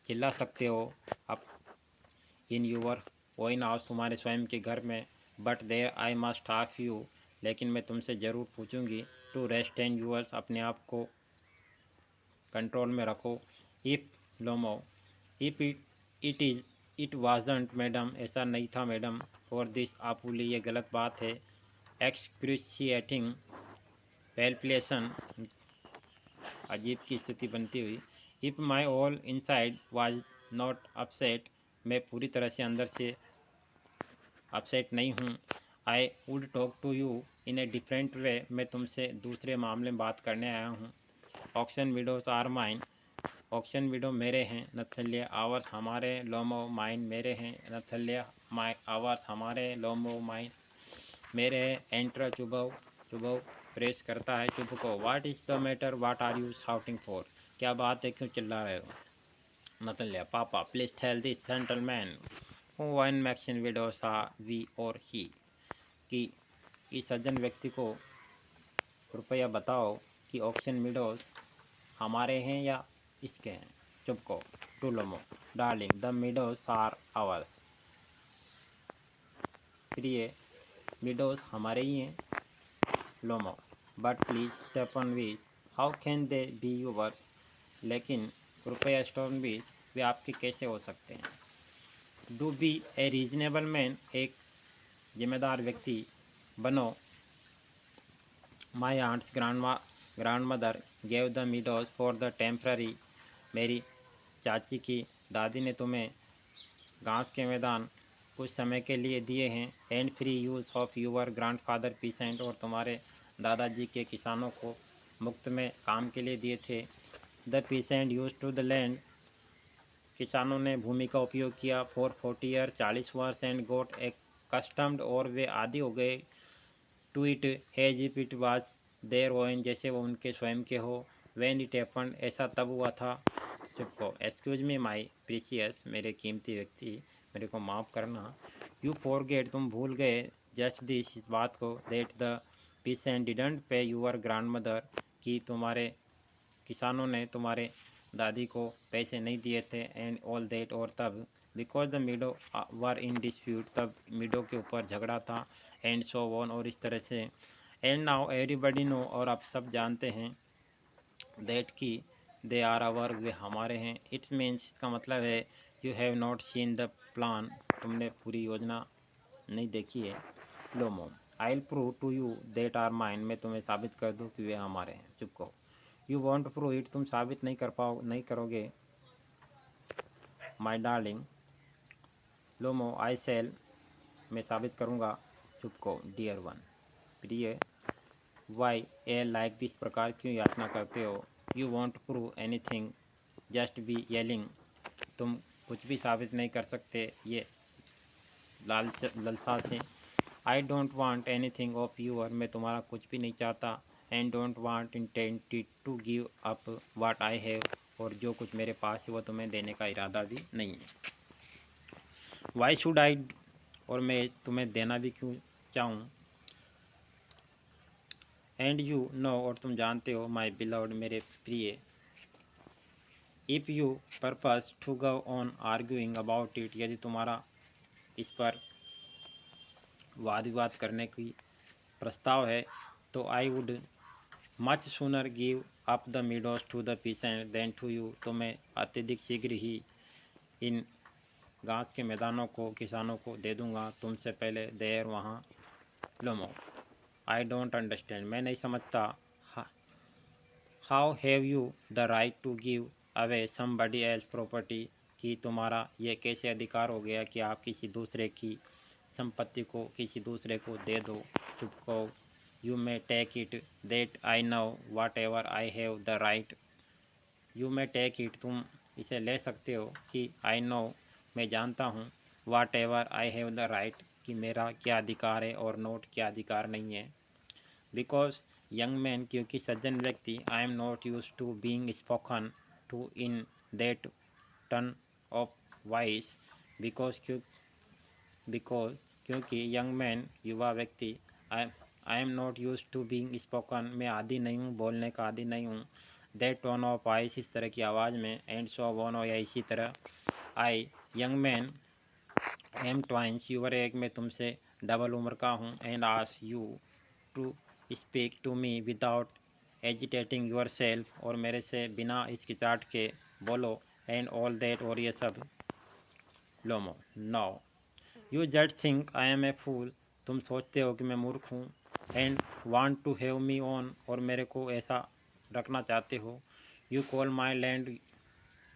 चिल्ला सकते हो अब इन यूर ओइन हाउस तुम्हारे स्वयं के घर में। But there I must ask you लेकिन मैं तुमसे ज़रूर पूछूंगी टू रेस्टेन यूअर्स अपने आप को कंट्रोल में रखो। If Lomov if it wasn't madam ऐसा नहीं था मैडम फॉर दिस आपुली ये गलत बात है। एक्सक्रूशिएटिंग पैल्पिटेशन अजीब की स्थिति बनती हुई। If my all inside was not upset मैं पूरी तरह से अंदर से अपसेट नहीं हूँ। I would talk to you in a different way, मैं तुमसे दूसरे मामले में बात करने आया हूँ। Auction widows are mine, auction widow मेरे हैं। नथल्य आवर्स हमारे, लोमो माइन मेरे हैं। नथल्य माई आवर्स हमारे, लोमो माइन मेरे हैं। एंटर चुभव, चुभव प्रेस करता है चुभ को। What is the matter, what are you shouting for, क्या बात है, क्यों चिल्ला रहे हो। Natalya papa please tell this gentleman वन मैक्सिन विडोसा वी और ही, कि इस सज्जन व्यक्ति को कृपया बताओ कि ऑक्शन विडोज हमारे हैं या इसके हैं। चुप को। To Lomov darling the widows are ours, प्रिय विडोज हमारे ही हैं। Lomov but please Stepanovich how can they be yours, लेकिन कृपया स्टोनवीज वे आपके कैसे हो सकते हैं। Do be a reasonable man, एक जिम्मेदार व्यक्ति बनो। My aunt's grandmother gave the meadows for the temporary, मेरी चाची की दादी ने तुम्हें घास के मैदान कुछ समय के लिए दिए हैं। And free use of your grandfather pheasant, और तुम्हारे दादाजी के किसानों को मुफ्त में काम के लिए दिए थे। The peasant use to the land, किसानों ने भूमि का उपयोग किया। फॉर 40 ईयर 40 वर्ष, एंड गोट ए कस्टम्ड, और वे आदि हो गए। To it has if it was their own, जैसे वो उनके स्वयं के हो। व्हेन इट हैपेंड, ऐसा तब हुआ था। चुपको। एक्सक्यूज मी माई प्रीशियस, मेरे कीमती व्यक्ति, मेरे को माफ़ करना। यू फॉरगेट, तुम भूल गए। जस्ट दिस, इस बात को। दैट द पीसेंट डिडंट पे यूअर ग्रैंड मदर, कि तुम्हारे किसानों ने तुम्हारे दादी को पैसे नहीं दिए थे। एंड ऑल दैट, और तब। Because the मीडो were in dispute, तब मीडो के ऊपर झगड़ा था। एंड सो ऑन, और इस तरह से। एंड नाउ एवरीबडी नो, और आप सब जानते हैं। दैट की दे आर आवर, वे हमारे हैं। इट्स मीन्स, इसका मतलब है। You have not seen the plan, तुमने पूरी योजना नहीं देखी है। Lomov I will prove to you that are mine, मैं तुम्हें साबित कर दूँ कि वे हमारे हैं। चुप को। यू वॉन्ट प्रूव इट, तुम साबित नहीं करोगे। माई डार्लिंग लोमो आई सेल, मैं साबित करूँगा। चुप को। डियर वन, प्रिय। वाई ए लाइक दिस, प्रकार क्यों याचना करते हो। You won't prove anything, just be yelling, तुम कुछ भी साबित नहीं कर सकते ये ललसा से। I don't want anything of your, मैं तुम्हारा कुछ भी नहीं चाहता। And don't want intended to give up what I have, और जो कुछ मेरे पास है वो तुम्हें देने का इरादा भी नहीं है। वाई शुड आई, और मैं तुम्हें देना भी क्यों चाहूँ। एंड यू नो, और तुम जानते हो। माई बिलव्ड, मेरे प्रिय। If you purpose to go on arguing about it, यदि तुम्हारा इस पर वाद विवाद करने की प्रस्ताव है, तो I would much sooner give up the meadows to the peasant than to you, तो मैं अत्यधिक शीघ्र ही इन घास के मैदानों को किसानों को दे दूंगा तुमसे पहले। देर वहाँ। लोमो आई डोंट अंडरस्टैंड, मैं नहीं समझता। How have you the right to give away somebody else property, कि तुम्हारा यह कैसे अधिकार हो गया कि आप किसी दूसरे की संपत्ति को किसी दूसरे को दे दो। चुप को। You may take it that I know whatever I have the right, you may take it, तुम इसे ले सकते हो। कि आई नो, मैं जानता हूँ। Whatever I have the right, कि मेरा क्या अधिकार है और नोट क्या अधिकार नहीं है। बिकॉज यंग मैन, क्योंकि सज्जन व्यक्ति। I am not use to being spoken to in that turn of voice, because क्योंकि यंग मैन, युवा व्यक्ति। I am not use to being spoken, मैं आदि नहीं हूँ, बोलने का आदि नहीं हूँ। दैट टोन ऑफ वॉइस, इस तरह की आवाज़ में। एंड सो ऑन, या इसी तरह। I young man am twice your age, मैं तुमसे डबल उम्र का हूँ। And ask you to speak to me without agitating yourself, और मेरे से बिना हिचकिचाहट के बोलो। एंड ऑल दैट, और ये सब। Lomov no, you just think I am a fool, तुम सोचते हो कि मैं मूर्ख हूँ। And want to have me on, और मेरे को ऐसा रखना चाहते हो। You call my land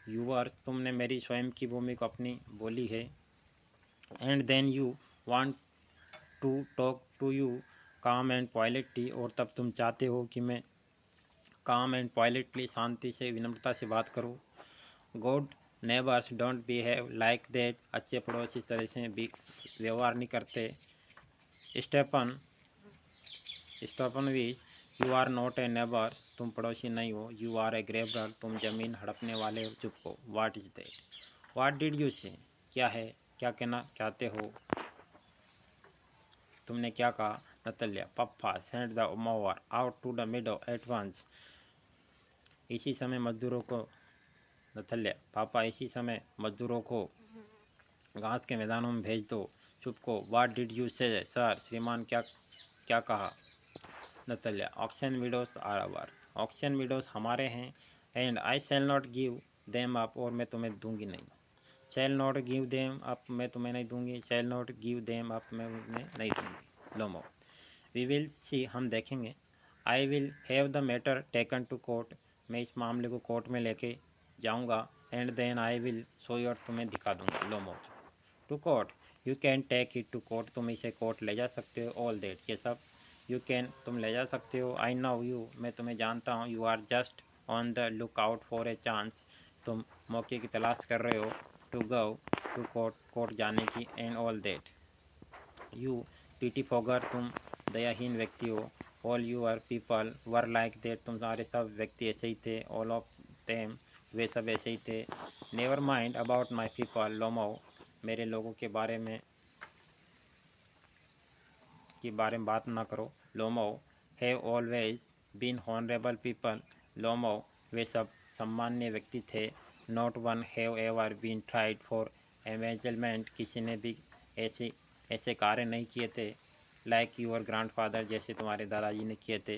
yours, तुमने मेरी स्वयं की भूमि को अपनी बोली है। And then you want to talk to you calm and politely, और तब तुम चाहते हो कि मैं काम एंड पॉलिटली शांति से विनम्रता से बात करूँ। Good neighbours don't behave like that, अच्छे पड़ोसी इस तरह से व्यवहार नहीं करते। Stepan Stepanovich, you are not a neighbour, तुम पड़ोसी नहीं हो। यू आर ए ग्रेबर, तुम जमीन हड़पने वाले हो। चुप को, what is that, what did you से, क्या है, क्या कहना चाहते हो, तुमने क्या कहा। Natalya, papa send the mower out to the meadow at once, इसी समय मजदूरों को। नतल्या, पापा इसी समय मजदूरों को घास के मैदानों में भेज दो। चुप को, what did you say sir, श्रीमान क्या क्या कहा। Natalya, auction widows are our, auction widows हमारे हैं। And I shall not give them up, और मैं तुम्हें दूंगी नहीं। Shall not give them up, मैं तुम्हें नहीं दूंगी। Shall not give them up, मैं उन्हें नहीं दूंगी। लोमो, वी विल सी, हम देखेंगे। I will have the matter taken to court, मैं इस मामले को कोर्ट में लेके जाऊंगा। And then I will show you, और तुम्हें दिखा दूंगा। Lomov, to court, you can take it to court, तुम इसे कोर्ट ले जा सकते हो। ऑल दैट, ये सब। यू कैन, तुम ले जा सकते हो। आई नो यू, मैं तुम्हें जानता हूँ। You are just on the look out for a chance, तुम मौके की तलाश कर रहे हो। To go to court, court जाने की। And all that, you pettifogger, तुम दयाहीन व्यक्ति हो। All your people were like that, तुम सारे सब व्यक्ति ऐसे ही थे। ऑल ऑफ देम, वे सब ऐसे ही थे। Never mind about my people Lomov, मेरे लोगों के बारे में बात ना करो। Lomov, have always been honourable people, Lomov, वे सब सम्मान्य व्यक्ति थे। Not one have ever been tried for embezzlement, किसी ने भी ऐसे कार्य नहीं किए थे। लाइक यूर ग्रैंडफादर, जैसे तुम्हारे दादाजी ने किए थे।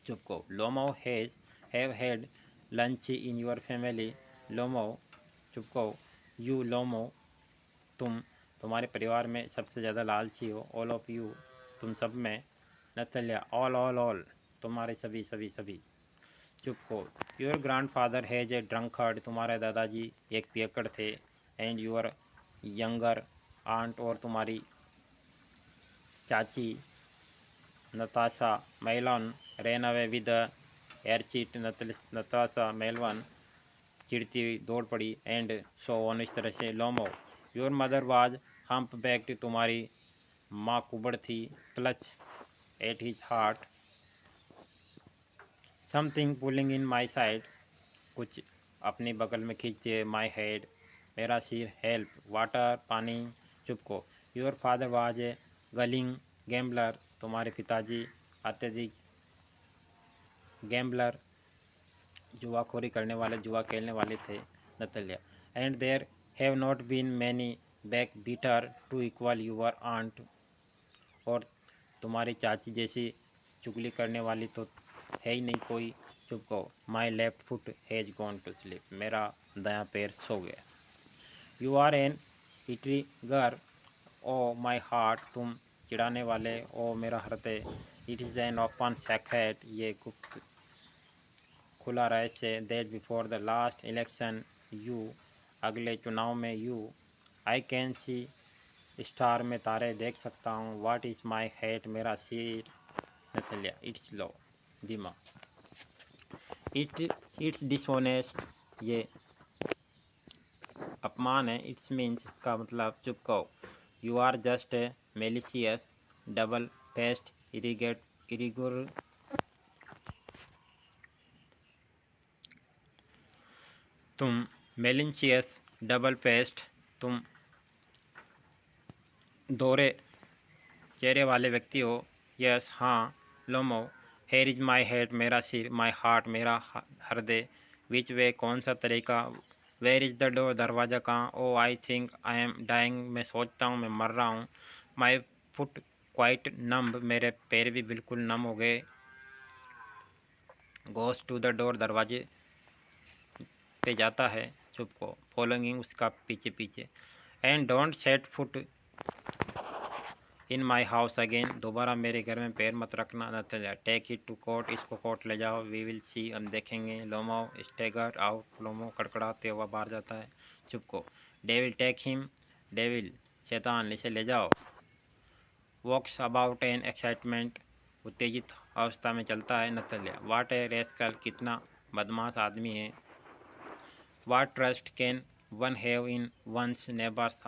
चुप को, Lomov have had lunch in your family, Lomov, चुप को, यू लोमो, तुम्हारे परिवार में सबसे ज़्यादा लालची हो। ऑल ऑफ यू, तुम सब में। नतल्या, ऑल, तुम्हारे सभी सभी सभी। चुप को, your grandfather has a drunkard, तुम्हारे दादाजी एक पियक्कड़ थे। एंड योर यंगर आंट, और तुम्हारी चाची नताशा मेलन रैन अवे विद एयरचीट, नताशा मेलवन चिड़ती हुई दौड़ पड़ी। एंड सो ऑन, इस तरह से। Lomov, your mother was hump backed, तुम्हारी माँ कुबड़ थी। Clutch at his heart, something pulling in my side, कुछ अपने बगल में खींचते हुए। माई हेड, मेरा सिर। हेल्प, वाटर, पानी। चुप को, your father was a guzzling gambler, तुम्हारे पिताजी अत्यधिक गैम्बलर, जुआखोरी करने वाले, जुआ खेलने वाले थे। Natalya, and there have not been many back beater to equal your aunt, और तुम्हारी चाची जैसी चुगली करने वाली तो है ही नहीं कोई। चुप को, my left foot has gone to sleep, मेरा दायां पैर सो गया। You are an intriguer, oh my heart, तुम चिढ़ाने वाले, ओ मेरा हृदय। It is an open secret, ये गुप्त खुला रहस्य। That before the last election you, अगले चुनाव में you, I can see stars, में तारे देख सकता हूँ। व्हाट इज़ माई हेड, मेरा सिर। नतल्या, it's low, Dima, it's dishonest, ये अपमान है। इट्स मीन्स, इसका मतलब। चुप कहो, you are just a malicious double faced intriguer, तुम मेलिशियस डबल फेस्ड, तुम दोहरे चेहरे वाले व्यक्ति हो। यस, हाँ। लोमो, हेयर इज माई हेड, मेरा सिर। माई हार्ट, मेरा हृदय। विच वे, कौन सा तरीका। वेयर इज़ द डोर, दरवाज़ा कहाँ। Oh I think I am dying, मैं सोचता हूँ मैं मर रहा हूँ। माई फुट क्वाइट नम्ब, मेरे पैर भी बिल्कुल नम हो गए। गोस टू द डोर, दरवाजे पे जाता है। चुप को, फॉलोइंग, उसका पीछे पीछे। And don't set foot in my house again, दोबारा मेरे घर में पैर मत रखना। Natalya, take it to court, इसको कोर्ट ले जाओ। वी विल सी, हम देखेंगे। लोमो स्टेगर आउट, लोमो कड़कड़ाते हुआ बाहर जाता है। चुप को, डेविल टेक हिम, डेविल शैतान इसे ले जाओ। वॉक्स अबाउट एन एक्साइटमेंट, उत्तेजित अवस्था में चलता है। नतल्या, वाट ए रेस्कल, कितना बदमाश आदमी है। What trust can one have in one's neighbours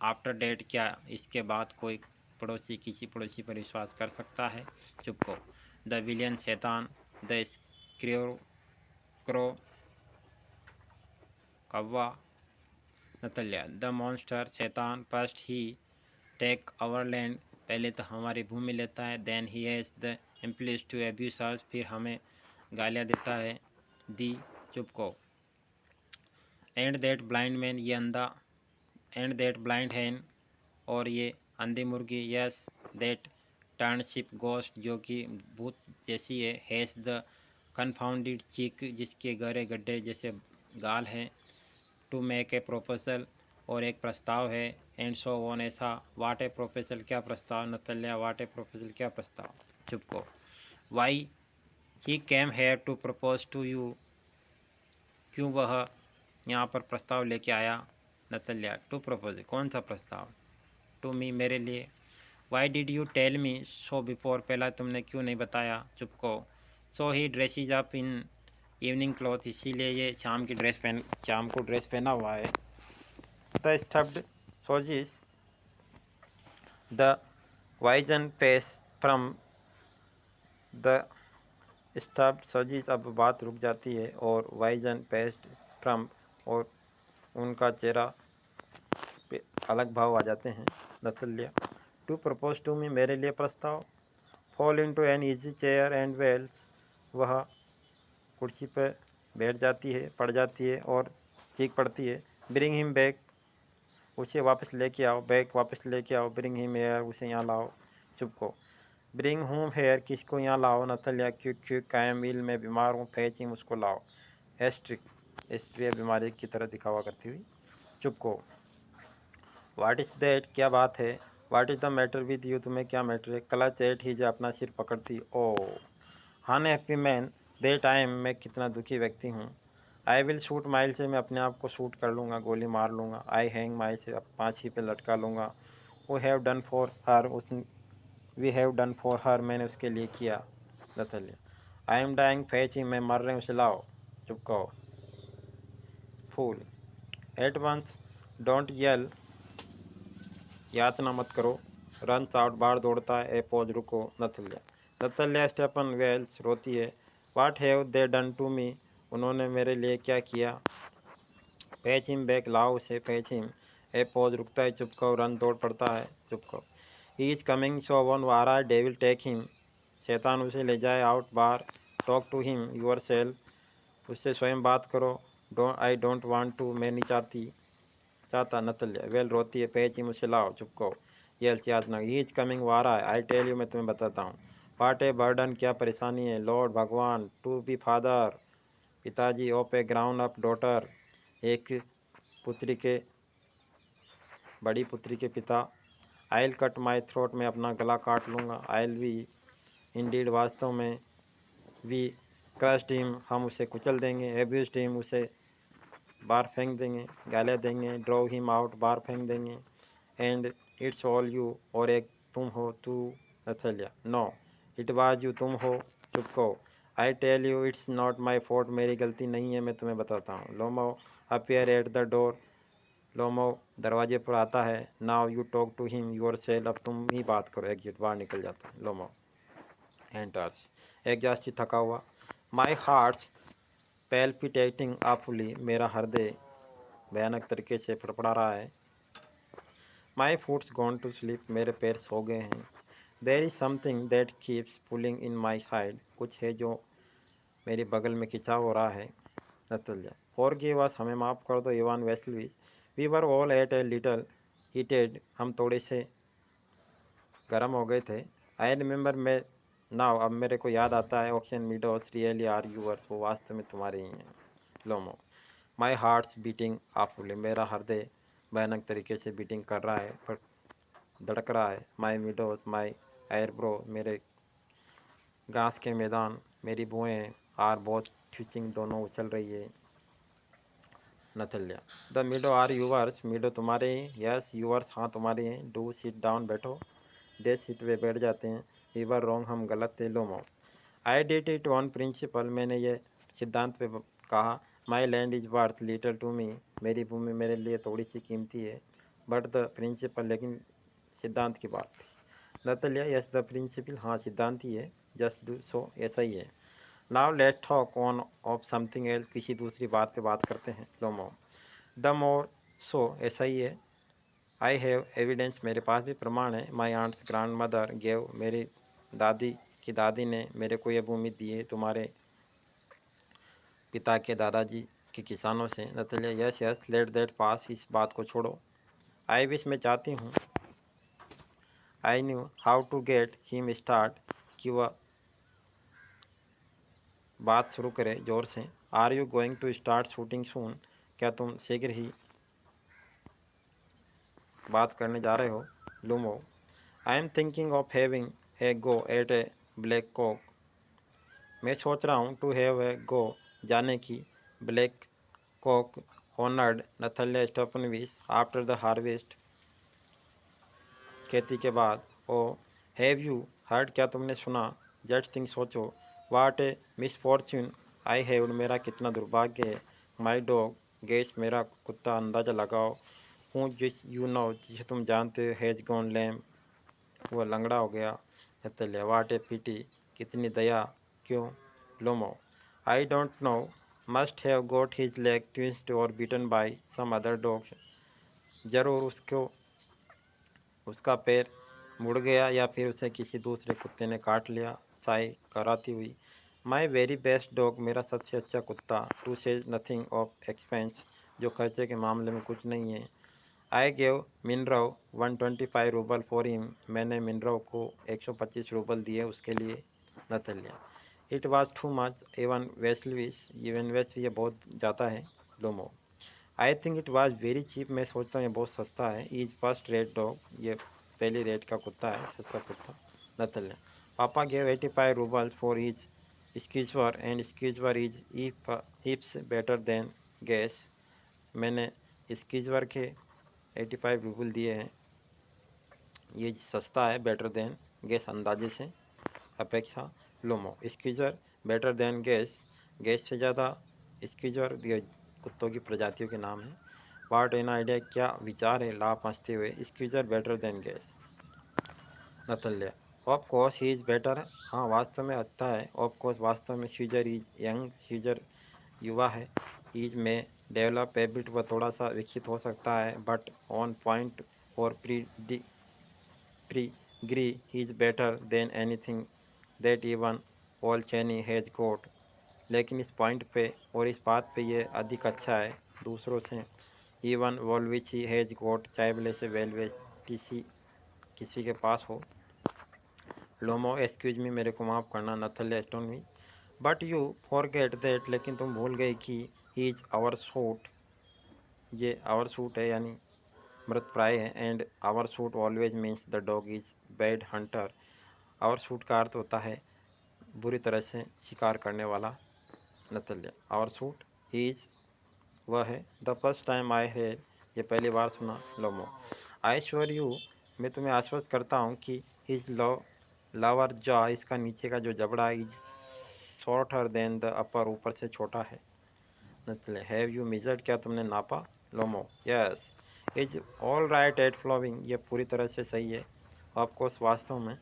after that, क्या इसके बाद कोई पड़ोसी किसी पड़ोसी पर विश्वास कर सकता है। चुप को। द विलियन, शैतान। द क्रो, कौवा। नतल्या, द मॉन्स्टर, शैतान। First he take our land, पहले तो हमारी भूमि लेता है। Then he has the impulse to abuse us, फिर हमें गालियाँ देता है। दी, चुप को। एंड दैट ब्लाइंड मैन, ये अंधा। एंड दैट ब्लाइंड हैन, और ये अंधी मुर्गी। यस दैट टर्नशिप गोस्ट, जो कि भूत जैसी है। हैज़ द कन्फाउंडेड चीक, जिसके गहरे गड्ढे जैसे गाल हैं। टू मेक ए प्रोपोजल, और एक प्रस्ताव है। एंड सो ऑन, ऐसा। वाट ए प्रोपोजल, क्या प्रस्ताव। नतल्या, वाट ए प्रोपोजल, क्या प्रस्ताव। चुप को। Why he came here to propose to you, क्यों वह यहाँ पर प्रस्ताव लेके आया। नतल्या, टू प्रपोज, कौन सा प्रस्ताव। टू मी, मेरे लिए। Why did you tell me so before, पहला तुमने क्यों नहीं बताया। चुप को। So he dresses up in evening cloth, इसीलिए ये शाम को ड्रेस पहना हुआ है। The stuffed sausages, the wizened face from the stuffed sausages, अब बात रुक जाती है। और वाइजन पेस्ट फ्रॉम, और उनका चेहरा पे अलग भाव आ जाते हैं। Natalya, to propose to me, मेरे लिए प्रस्ताव। Fall into an easy chair and wails, वह कुर्सी पर बैठ जाती है, पड़ जाती है और चीख पड़ती है। ब्रिंग हिम बैक, उसे वापस लेके आओ। बैक, वापस लेके आओ। ब्रिंग हिम हेयर, उसे यहाँ लाओ। चुप को। ब्रिंग होम हेयर, किसको यहाँ लाओ। नतल्या, क्यों क्यों कायम मिल, मैं बीमार हूँ। फेच हिम, उसको लाओ। एस्ट्रिक, एस्ट्रिया बीमारी की तरह दिखावा करती हुई। चुप को। वाट इज़ दैट, क्या बात है। What is the matter with you, तुम्हें क्या मैटर है। क्लच एट हिज, अपना सिर पकड़ती। Oh unhappy man that I am, मैं कितना दुखी व्यक्ति हूँ। आई विल शूट माइल से, मैं अपने आप को शूट कर लूँगा, गोली मार लूँगा। आई हैंग माइल से, फांसी पे लटका लूँगा। वो have done for her, as we have done for her, मैंने उसके लिए किया। Natalya, I am dying fetch him, मैं मर रहे हूँ, उसे लाओ। चुप कहो। Fool, at once don't yell, यातना मत करो। रन आउट, बाहर दौड़ता है। ए पॉज, रुको। नतल्या, नतल्या स्टेपन वेल्स, रोती है। What have they done to me, उन्होंने मेरे लिए क्या किया। पैच हिम बैक, लाओ उसे। Patch him. ए पॉज, रुकता है। चुप कहो। रन, दौड़ पड़ता है। चुप कहो। He is coming, so one, वो आ रहा है। डेविल टेक हिम, शैतान उसे ले जाए। आउट, बाहर। Talk to him yourself, उससे स्वयं बात करो। आई डोंट वांट टू, मैं नहीं चाहता। नतल्या, वेल, रोती है। पैच हिम, उसे लाओ। चुप कहो। यस, यातना। ही इज कमिंग, वो आ रहा है। आई टेल यू, मैं तुम्हें बताता हूँ। वाट ए बर्डन, क्या परेशानी है। लॉर्ड, भगवान। टू बी फादर, पिताजी। Of A ground up daughter, एक पुत्री के, बड़ी पुत्री के पिता। आइल कट माई थ्रोट, मैं अपना गला काट लूँगा। आइल वी इंडीड, वास्तव में। वी क्रस्ड हिम, हम उसे कुचल देंगे। एब्यूज्ड हिम, उसे बाहर फेंक देंगे, गालियाँ देंगे। ड्रॉ हिम आउट, बाहर फेंक देंगे। एंड इट्स ऑल यू, और एक तुम हो। तू। Natalya, no it was you, तुम हो। चुप कहो। I tell you it's not my fault, मेरी गलती नहीं है, मैं तुम्हें बताता हूँ। Lomov appear at the door, Lomov दरवाजे पर आता है। Now you talk to him yourself, अब तुम ही बात करो। एग्जिट, बाहर निकल जाता है। लोमो एंटर्स, एग्जॉस्टेड, थका हुआ। माई हार्ट पैल्पिटेटिंग ऑफुली, मेरा हृदय भयानक तरीके से फड़फड़ा रहा है। माई फुट्स गॉन टू स्लीप, मेरे पैर सो गए हैं। There is something that keeps pulling in my side, कुछ है जो मेरी बगल में खिंचाव हो रहा है। नतल्या, फॉरगिव अस, हमें माफ़ कर दो। Ivan Vassilevitch, we were all at a little heated, हम थोड़े से गर्म हो गए थे। आई रिमेंबर, मैं नाउ, अब मेरे को याद आता है। ऑक्शन मीडोस रियली आर यूअर्स, वो वास्तव में तुम्हारे ही हैं। लोमो, माई हार्ट्स बीटिंग ऑफुली, मेरा हृदय भयानक तरीके से बीटिंग कर रहा है, पर धड़क रहा है। माई मीडोस, माई एयरब्रो, मेरे घास के मैदान, मेरी भुएँ। आर बोथ ट्विचिंग, दोनों उछल रही है। Natalya, the meadow are yours, meadow तुम्हारे हैं, यस यूवर्स, हाँ तुम्हारे हैं, डू सिट डाउन, बैठो, दे सिट वे बैठ जाते हैं, वी वर रॉन्ग, हम गलत थे, Lomov, I did it on principle, मैंने ये सिद्धांत पे कहा, my land is worth little to me, मेरी भूमि मेरे लिए थोड़ी सी कीमती है, बट द प्रिंसिपल, लेकिन सिद्धांत की बात थी, नतलिया, यस द प्रिंसिपल, हाँ सिद्धांत ही है, जस्ट डू सो, ऐसा ही है, now let talk on off something else, किसी दूसरी बात पे बात करते हैं, लो मो, द मोर सो, ऐसा ही है, आई हैव एविडेंस, मेरे पास भी प्रमाण है, माई आंट्स ग्रैंड मदर गेव, मेरी दादी की दादी ने मेरे को यह भूमि दी है तुम्हारे पिता के दादाजी के किसानों से, Natalya, yes yes let that pass, इस बात को छोड़ो, आई विश, मैं चाहती हूँ, I knew how to get him start, कि वह बात शुरू करे जोर से, are you going to start shooting soon, क्या तुम शीघ्र ही बात करने जा रहे हो, Lomov, I am thinking of having a go at a black cock, मैं सोच रहा हूँ टू हैव ए गो, जाने की, black cock honoured, Natalya Stepanovna, after the harvest, खेती के बाद, ओ हैव यू हर्ड, क्या तुमने सुना, जस्ट थिंक, सोचो, वाट ए मिसफॉर्च्यून आई हैव, मेरा कितना दुर्भाग्य है, माई डॉग गेस, मेरा कुत्ता, अंदाज़ा लगाओ, हूँ जिस यू नो, जिसे तुम जानते हो, हैज गॉन लैम, वह लंगड़ा हो गया, नतल्या, वाट ए पिटी, कितनी दया, क्यों, Lomov, I don't know, must have got his leg twisted और beaten by some other dog, जरूर उसको उसका पैर मुड़ गया या फिर उसे किसी दूसरे कुत्ते ने काट लिया, साई कराती हुई, माई वेरी बेस्ट डॉग, मेरा सबसे अच्छा कुत्ता, to says nothing of expense, जो खर्चे के मामले में कुछ नहीं है, I gave Mironov 125 rouble for him, मैंने मिनरव को 125 रूबल दिए उसके लिए, Natalya, it was too much, Ivan Vasilyevich, ये बहुत ज़्यादा है, Lomov, I think it was very cheap, मैं सोचता हूँ ये बहुत सस्ता है, इज फर्स्ट रेट डॉग, ये पहली रेट का कुत्ता है, सस्ता कुत्ता, Natalya, papa gave 85 rouble for his Squeezer, and Squeezer is heaps better than Guess, मैंने स्कीजवर के 85 रूबल दिए हैं, ये सस्ता है, बेटर देन गैस, अंदाजे से, अपेक्षा, Lomov, Squeezer better than Guess, Guess से ज़्यादा स्कीजर, ये कुत्तों की प्रजातियों के नाम है, वाट एन आइडिया, क्या विचार है, लाभ हंसते हुए, स्कीजर better than gas, नतल्या, of course he is better, हाँ वास्तव में अच्छा है, ऑफ कोर्स वास्तव में, सीजर इज यंग, सीजर युवा है, इज में डेवलप हैबिट, वह थोड़ा सा विकसित हो सकता है, बट ऑन पॉइंट और pedigree he is better than anything that even all Chaini has got, लेकिन इस पॉइंट पे और इस बात पे ये अधिक अच्छा है दूसरों से, इवन वॉलविच ही हैज गोट, चाहे भले से वेलवेज किसी किसी के पास हो, लोमो एक्सक्यूज मी, मेरे को माफ़ करना, Natalya stone me, but you forget that, लेकिन तुम भूल गई कि ही इज आवर सूट, ये आवर सूट है यानी मृत प्राय है, and overshot always means the dog is bad hunter, overshot का अर्थ होता है बुरी तरह से शिकार करने वाला, Natalya, our suit he is, वह है, द फर्स्ट टाइम आई है, ये पहली बार सुना, लोमो, आई श्योर यू, मैं तुम्हें आश्वस्त करता हूँ कि हिज लवर जॉ, इसका नीचे का जो जबड़ा is shorter than the upper, ऊपर से छोटा है, नतल्या, हैव यू मेजर्ड, क्या तुमने नापा, Lomov, yes, is all right at flowing, ये पूरी तरह से सही है, ऑफकोर्स वास्तव में,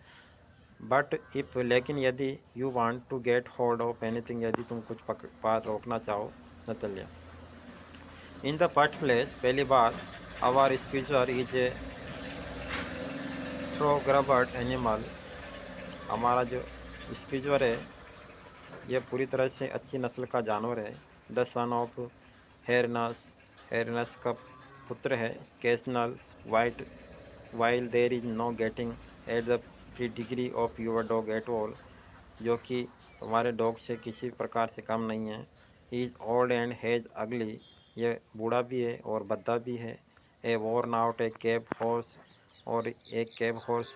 बट इफ, लेकिन यदि, you want to get hold of anything, यदि तुम कुछ बात रोकना चाहो, Natalya, in the first place, पहली बात, our Squeezer is a thoroughbred animal, हमारा जो स्पीचर है यह पूरी तरह से अच्छी नस्ल का जानवर है, द सन ऑफ हेरनस, हेरनस का पुत्र है, Casnal white, while there is no getting at the pedigree of your dog at all, जो कि तुम्हारे डॉग से किसी प्रकार से कम नहीं है, he is old and has अगली, ये बूढ़ा भी है और भद्दा भी है, ए वॉर्न आउट ए कैब हॉर्स, और एक कैब हॉर्स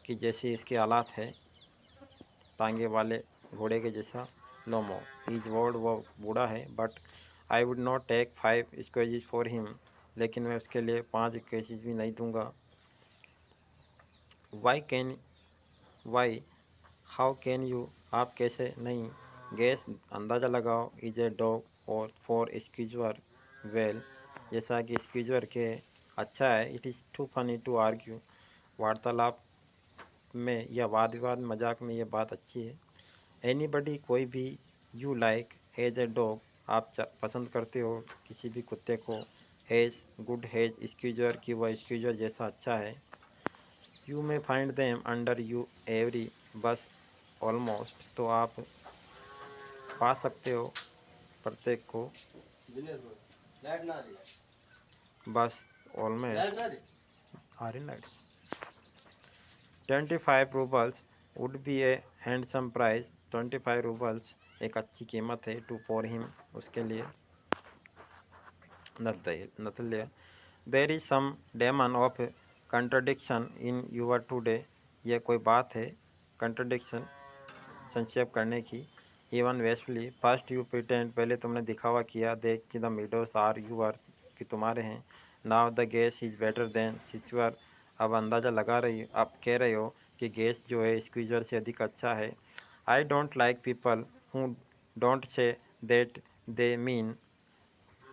की जैसी इसकी हालात है, टांगे वाले घोड़े के जैसा, लोमो, इज वोल्ड, वो बूढ़ा है, but I would not take 5 Squeezers for him, लेकिन मैं उसके लिए 5 स्क्वेजेस भी नहीं दूंगा। वाई हाउ कैन यू, आप कैसे नहीं, गेस अंदाज़ा लगाओ, इज ए डॉग और फॉर स्क्विजर वेल, जैसा कि स्क्विजर के अच्छा है। It is too funny to argue, वार्तालाप में या वाद विवाद मजाक में ये बात अच्छी है। एनीबडी कोई भी, you like as a dog, आप पसंद करते हो किसी भी कुत्ते को, एज गुड हैज स्क्विजर की वह स्क्विजर जैसा अच्छा है। यू में find them under you every, बस ऑलमोस्ट, तो आप पा सकते हो प्रत्येक को, बस ऑलमोस्ट आ रही light. 25 roubles would be a handsome price, 25 roubles एक अच्छी कीमत है, टू फॉर हिम उसके लिए, Natalya. There is some demon of contradiction in your today, यह कोई बात है कंट्रडिक्शन संक्षेप करने की। इवन वेस्टली फर्स्ट यू प्रिटेंड, पहले तुमने दिखावा किया, देख कि द मीडोस आर यूर, कि तुम्हारे हैं। Now the Guess is better than Squeezer, अब अंदाज़ा लगा रही, अब कह रहे हो कि गेस जो है स्क्वीजर से अधिक अच्छा है। I don't like people who don't say that they mean,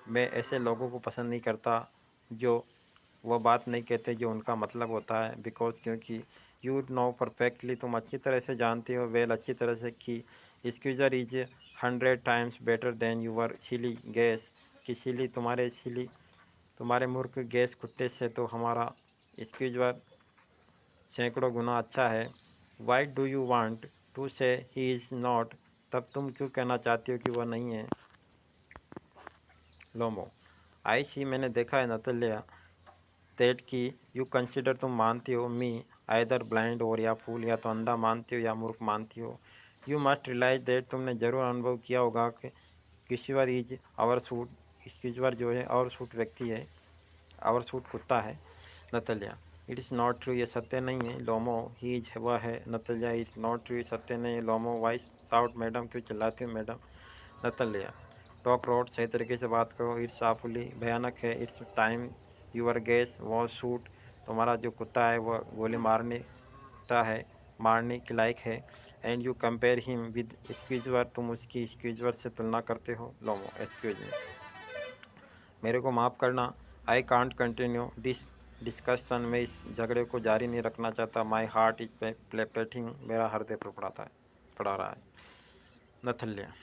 मैं ऐसे लोगों को पसंद नहीं करता जो वह बात नहीं कहते जो उनका मतलब होता है। बिकॉज क्योंकि यू नो परफेक्टली, तुम अच्छी तरह से जानते हो, वेल अच्छी तरह से, कि Squeezer is 100 times better than your silly Guess, कि तुम्हारे मूर्ख गैस कुत्ते से तो हमारा स्क्यूजर सैकड़ों गुना अच्छा है। Why do you want to say he is not, तब तुम क्यों कहना चाहती हो कि वह नहीं है। लोमो आई सी, मैंने देखा है नतल्या, दैट की यू कंसिडर, तुम मानती हो, मी आइदर ब्लाइंड और या फूल, या तो अंधा मानती हो या मूर्ख मानती हो। यू मस्ट रियलाइज दैट, तुमने जरूर अनुभव किया होगा कि Squeezer is our suit, Squeezer जो है आवर सूट व्यक्ति है, आवर सूट कुत्ता है। नतल्या इट इज़ नॉट ट्रू, ये सत्य नहीं है। लोमो ही इज, वह है। नतल्या इज नॉट ट्रू, सत्य नहीं है। लोमो वाई साउट, मैडम क्यों चिल्लाती हो मैडम। नतल्या टॉक रोड, सही तरीके से बात करो। इट्स आफुली, भयानक है। It's time your Guess was shot, तुम्हारा जो कुत्ता है वह गोली मारने के लायक है। And you compare him with Squeezer, तुम उसकी स्क्विजर से तुलना करते हो। लोमो एक्सक्यूज मी, मेरे को माफ़ करना। I can't continue this discussion, मैं इस झगड़े को जारी नहीं रखना चाहता। माई हार्ट इज प्लेटिंग, मेरा हृदय पड़ा रहा है। नथल्या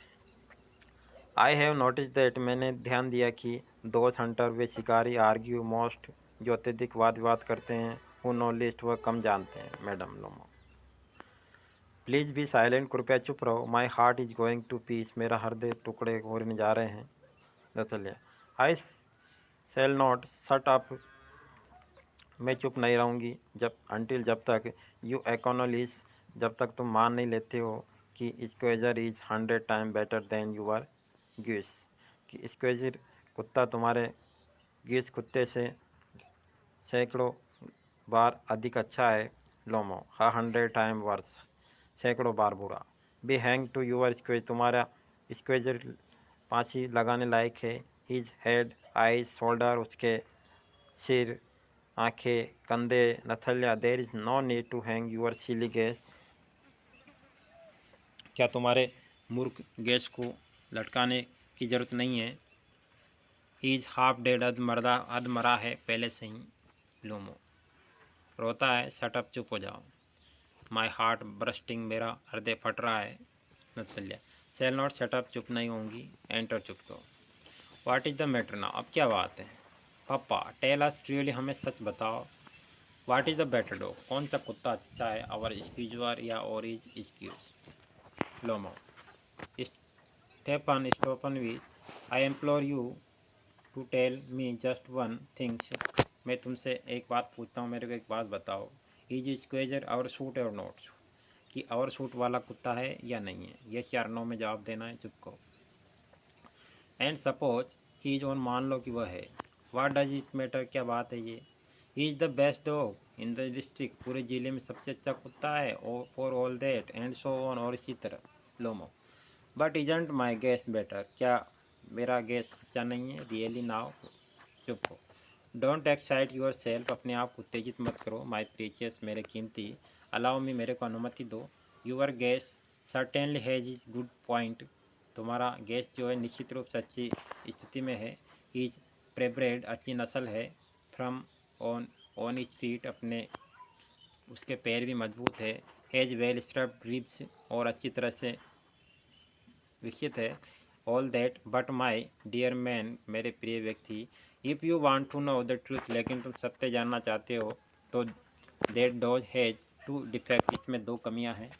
आई हैव नोटिस दैट, मैंने ध्यान दिया कि दोज हंटर, वे शिकारी, आर्ग्यू मोस्ट, जो अत्यधिक वाद विवाद करते हैं, हु नो लिस्ट, वह कम जानते हैं। Madam Lomov please be silent, कृपया चुप रहो। My heart is going to piece, मेरा हृदय टुकड़े होने जा रहे हैं। Natalya I shall not shut up, मैं चुप नहीं रहूँगी जब तक यू एक्नॉलेज, जब तक तुम मान नहीं लेते हो कि Squeezer is 100 time better than your Guess, कि स्क्वेजर कुत्ता तुम्हारे गीस कुत्ते से सैकड़ों बार अधिक अच्छा है। लोमो 100 टाइम वर्स, सैकड़ों बार बुरा। बी हैंग टू यूर स्क्वेज, तुम्हारा स्क्वेजर फांसी लगाने लायक है। हिज हेड आईज शोल्डर, उसके सिर, आंखें, कंधे। Natalya there is no need to hang your silly Guess, क्या तुम्हारे मूर्ख गैस को लटकाने की ज़रूरत नहीं है। ही इज़ हाफ डेड, अध मरा है पहले से ही। लोमो रोता है, शटअप, चुप हो जाओ। माई हार्ट ब्रस्टिंग, मेरा हृदय फट रहा है। नतल्या सेल नॉट शटअप, चुप नहीं होंगी। एंटर, चुप करो। What is the matter now, अब क्या बात है। पापा टेल अस ट्रूली, हमें सच बताओ। What is the better dog, कौन सा कुत्ता अच्छा है, अवर स्क्यूजर या ओरिज स्क्यूज। Lomov Stepanovna, I implore you to tell me just one things, मैं तुमसे एक बात पूछता हूँ, मेरे को एक बात बताओ। इज स्क्वेजर आवर सूट और नॉट, कि आवर सूट वाला कुत्ता है या नहीं है। ये 4 नो में जवाब देना है, चुप को। And suppose he is on, मान लो कि वह है। वाट डज इट मैटर, क्या बात है ये। He is the best dog in the district, पूरे ज़िले में सबसे अच्छा कुत्ता है। For all that and so on, और इसी तरह। Lomov but isn't my Guess better, क्या मेरा गैस अच्छा नहीं है। रियली नाउ, चुप हो। डोंट एक्साइट योर सेल्फ, अपने आप को उत्तेजित मत करो। माई प्रीचियस, मेरे कीमती। अलाउ मी, मेरे को अनुमति दो। Your Guess certainly has is good point, तुम्हारा गैस जो है निश्चित रूप से अच्छी स्थिति में है। इज प्रेब्रेड, अच्छी नस्ल है। फ्रॉम ऑन इज फीट, अपने उसके पैर भी मजबूत है। हैज वेल स्ट्रप्ड रिब्स, और अच्छी तरह से विकसित है। All that but my dear man, मेरे प्रिय व्यक्ति। If you want to know the truth, लेकिन तुम सत्य जानना चाहते हो तो that dogs has two defects, इसमें दो कमियां हैं।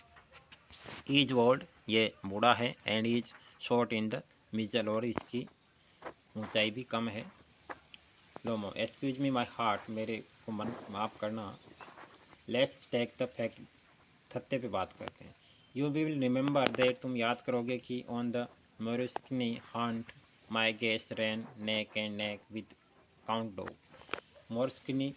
ईज ओल्ड, ये बूढ़ा है। And is short in the muzzle, और इसकी ऊंचाई भी कम है। लोमो, एक्सक्यूज मी माई हार्ट, मेरे को मन माफ़ करना। लेट्स टेक द फैक्ट, सत्य पे बात करते हैं। यू विल रिमेंबर दैट, तुम याद करोगे कि on the Moriskiny hunt my Guess ran neck and neck with count dog, Moriskiny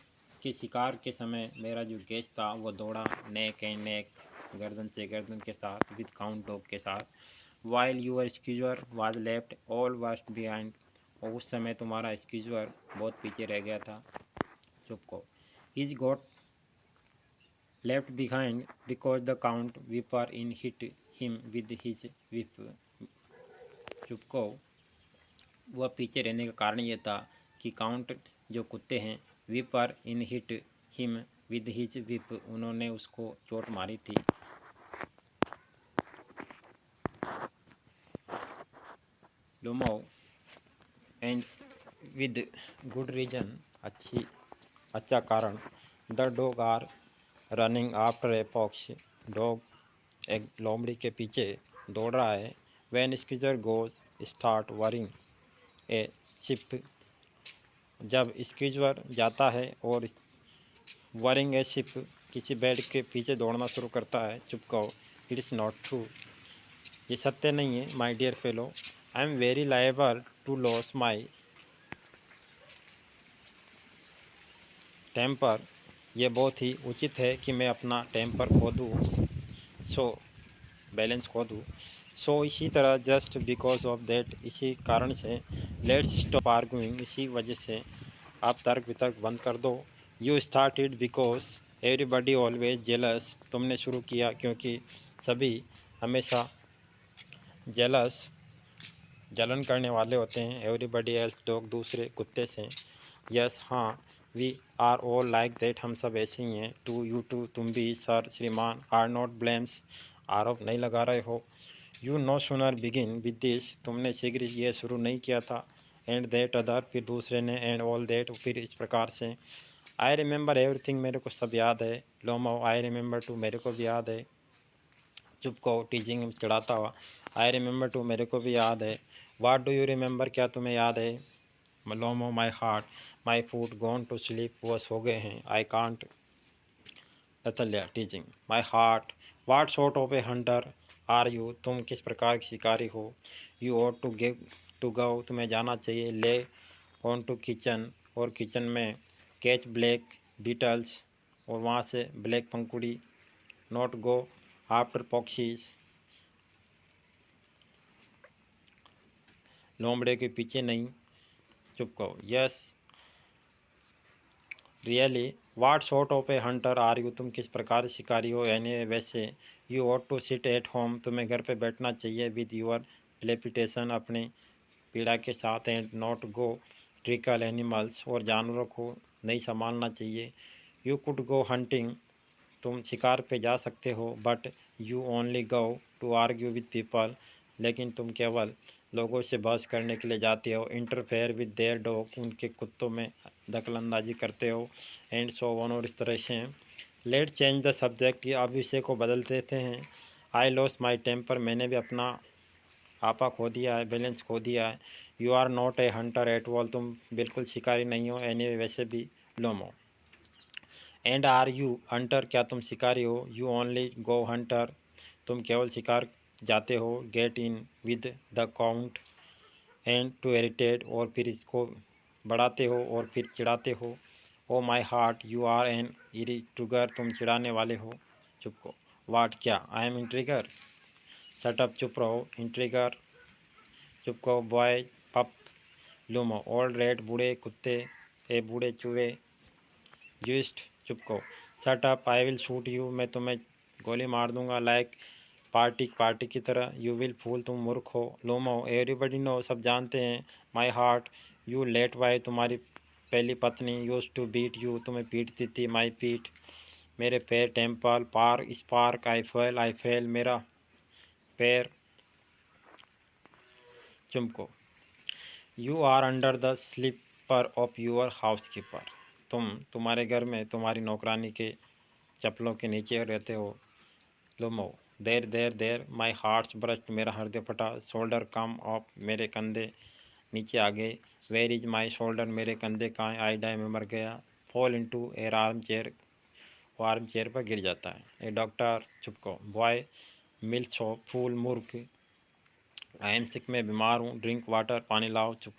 के शिकार के समय मेरा जो गेस्ट था वो दौड़ा नेक एंड नेक, गर्दन से गर्दन के साथ, विद काउंट डॉग के साथ। While your Squeezer was left all verst behind, और उस समय तुम्हारा स्क्यूजर बहुत पीछे रह गया था। चुप को। Is got left behind because the count whipper in hit him with his whip, चुपको। वह पीछे रहने का कारण यह था कि काउंट जो कुत्ते हैं, whipper in hit him with his whip, उन्होंने उसको चोट मारी थी। Lomov, and with good reason, अच्छा कारण। The dog are running after a fox, dog एक लोमड़ी के पीछे दौड़ रहा है। When Squeezer goes start worrying a sheep, जब स्कीजर जाता है और वरिंग ए शिप किसी बेड के पीछे दौड़ना शुरू करता है। चुप कहो। इट इज़ नॉट ट्रू, ये सत्य नहीं है। My dear fellow, I am very liable to lose my temper, यह बहुत ही उचित है कि मैं अपना टेम्पर खो दूँ, सो बैलेंस खो दूँ। सो इसी तरह जस्ट बिकॉज ऑफ दैट, इसी कारण से, लेट्स स्टॉप आर्गुइंग, इसी वजह से आप तर्क वितर्क बंद कर दो। You started because everybody always jealous, तुमने शुरू किया क्योंकि सभी हमेशा जेलस, जलन करने वाले होते हैं। एवरीबडी एल्स डॉग, दूसरे कुत्ते से। यस, हाँ। We are all like that, हम सब ऐसे ही हैं। टू यू टू, तुम भी। सर, श्रीमान। आर नॉट ब्लेम्स, आरोप नहीं लगा रहे हो। You know sooner begin with this, तुमने शीघ्र ये शुरू नहीं किया था। एंड दैट अदर, फिर दूसरे ने। एंड ऑल दैट, फिर इस प्रकार से। आई रिमेंबर एवरीथिंग, मेरे को सब याद है। लोमो, आई रिमेंबर टू, मेरे को भी याद है। चुप को। टीचिंग, चढ़ाता हुआ। आई रिमेंबर टू, मेरे को भी याद है। वाट डू यू रिमेंबर, क्या तुम्हें याद है। Lomov, my heart my foot gone to sleep, वो सो गए हैं। I can't. Natalya, teaching. My heart, what sort of a hunter are you, तुम किस प्रकार की शिकारी हो। You ought to give to go, तुम्हें जाना चाहिए। ले ऑन टू किचन, और किचन में। कैच ब्लैक बीटल्स, और वहाँ से ब्लैक पंखुड़ी। नॉट गो आफ्टर पॉक्सीज, लोमड़े के पीछे नहीं। चुप कहो। Yes, really, what sort of a hunter are you, तुम किस प्रकार शिकारी हो। यानी वैसे। You ought to sit at home, तुम्हें घर पे बैठना चाहिए। विद यूर लेपिटेशन, अपने पीड़ा के साथ। And not go trickle animals, और जानवरों को नहीं संभालना चाहिए। यू कुड गो हंटिंग, तुम शिकार पे जा सकते हो। But you only go to argue with people, लेकिन तुम केवल लोगों से बहस करने के लिए जाते हो। इंटरफेयर विद देयर डॉग, उनके कुत्तों में दखलंदाजी करते हो। एंड सो ऑन, और इस तरह से। लेट चेंज द सब्जेक्ट, ये अब विषय को बदल देते हैं। आई लॉस्ट माई टेम्पर, मैंने भी अपना आपा खो दिया है, बैलेंस खो दिया है। You are not a hunter at all, तुम बिल्कुल शिकारी नहीं हो। एनी वैसे भी। Lomov, and are you hunter, क्या तुम शिकारी हो। यू ओनली गो हंटर, तुम केवल शिकार जाते हो। Get in with the count and to irritate, और फिर इसको बढ़ाते हो और फिर चिढ़ाते हो। Oh my heart, you are an intriguer, तुम चिढ़ाने वाले हो। चुप को। वाट, क्या। I am intriguer, shut up, चुप रहो। इंट्रिगर, चुप कहो। बॉय, पप लूमो ओल्ड रेड बूढ़े कुत्ते, ए बूढ़े चूहे, जस्ट चुप को, shut up I will shoot you, मैं तुम्हें गोली मार दूंगा, लाइक पार्टी की तरह, यू विल फूल, तुम मूर्ख हो, लोमो एवरीबडी नो, सब जानते हैं, my heart, you late wife, तुम्हारी पहली पत्नी, यूज टू बीट यू, तुम्हें पीटती थी, माई पीठ, मेरे पैर, temple, park spark, I fell, मेरा पैर, चुमको, you are under the slipper of your housekeeper, तुम्हारे घर में तुम्हारी नौकरानी के चप्पलों के नीचे रहते हो, लोमो देर देर देर, माई हार्ट्स ब्रस्ट, मेरा हृदय फटा, शोल्डर कम ऑफ, मेरे कंधे नीचे आ गए, वेयर इज माई शोल्डर, मेरे कंधे कहाँ, आई डाई, मैं मर गया, fall into air arm chair, वो आर्म चेयर पर गिर जाता है, ए डॉक्टर, चुप को, बॉय मिल्क शॉप, फूल मूर्ख, आई एम सिक, मैं बीमार हूँ, ड्रिंक वाटर, पानी लाओ, चुप,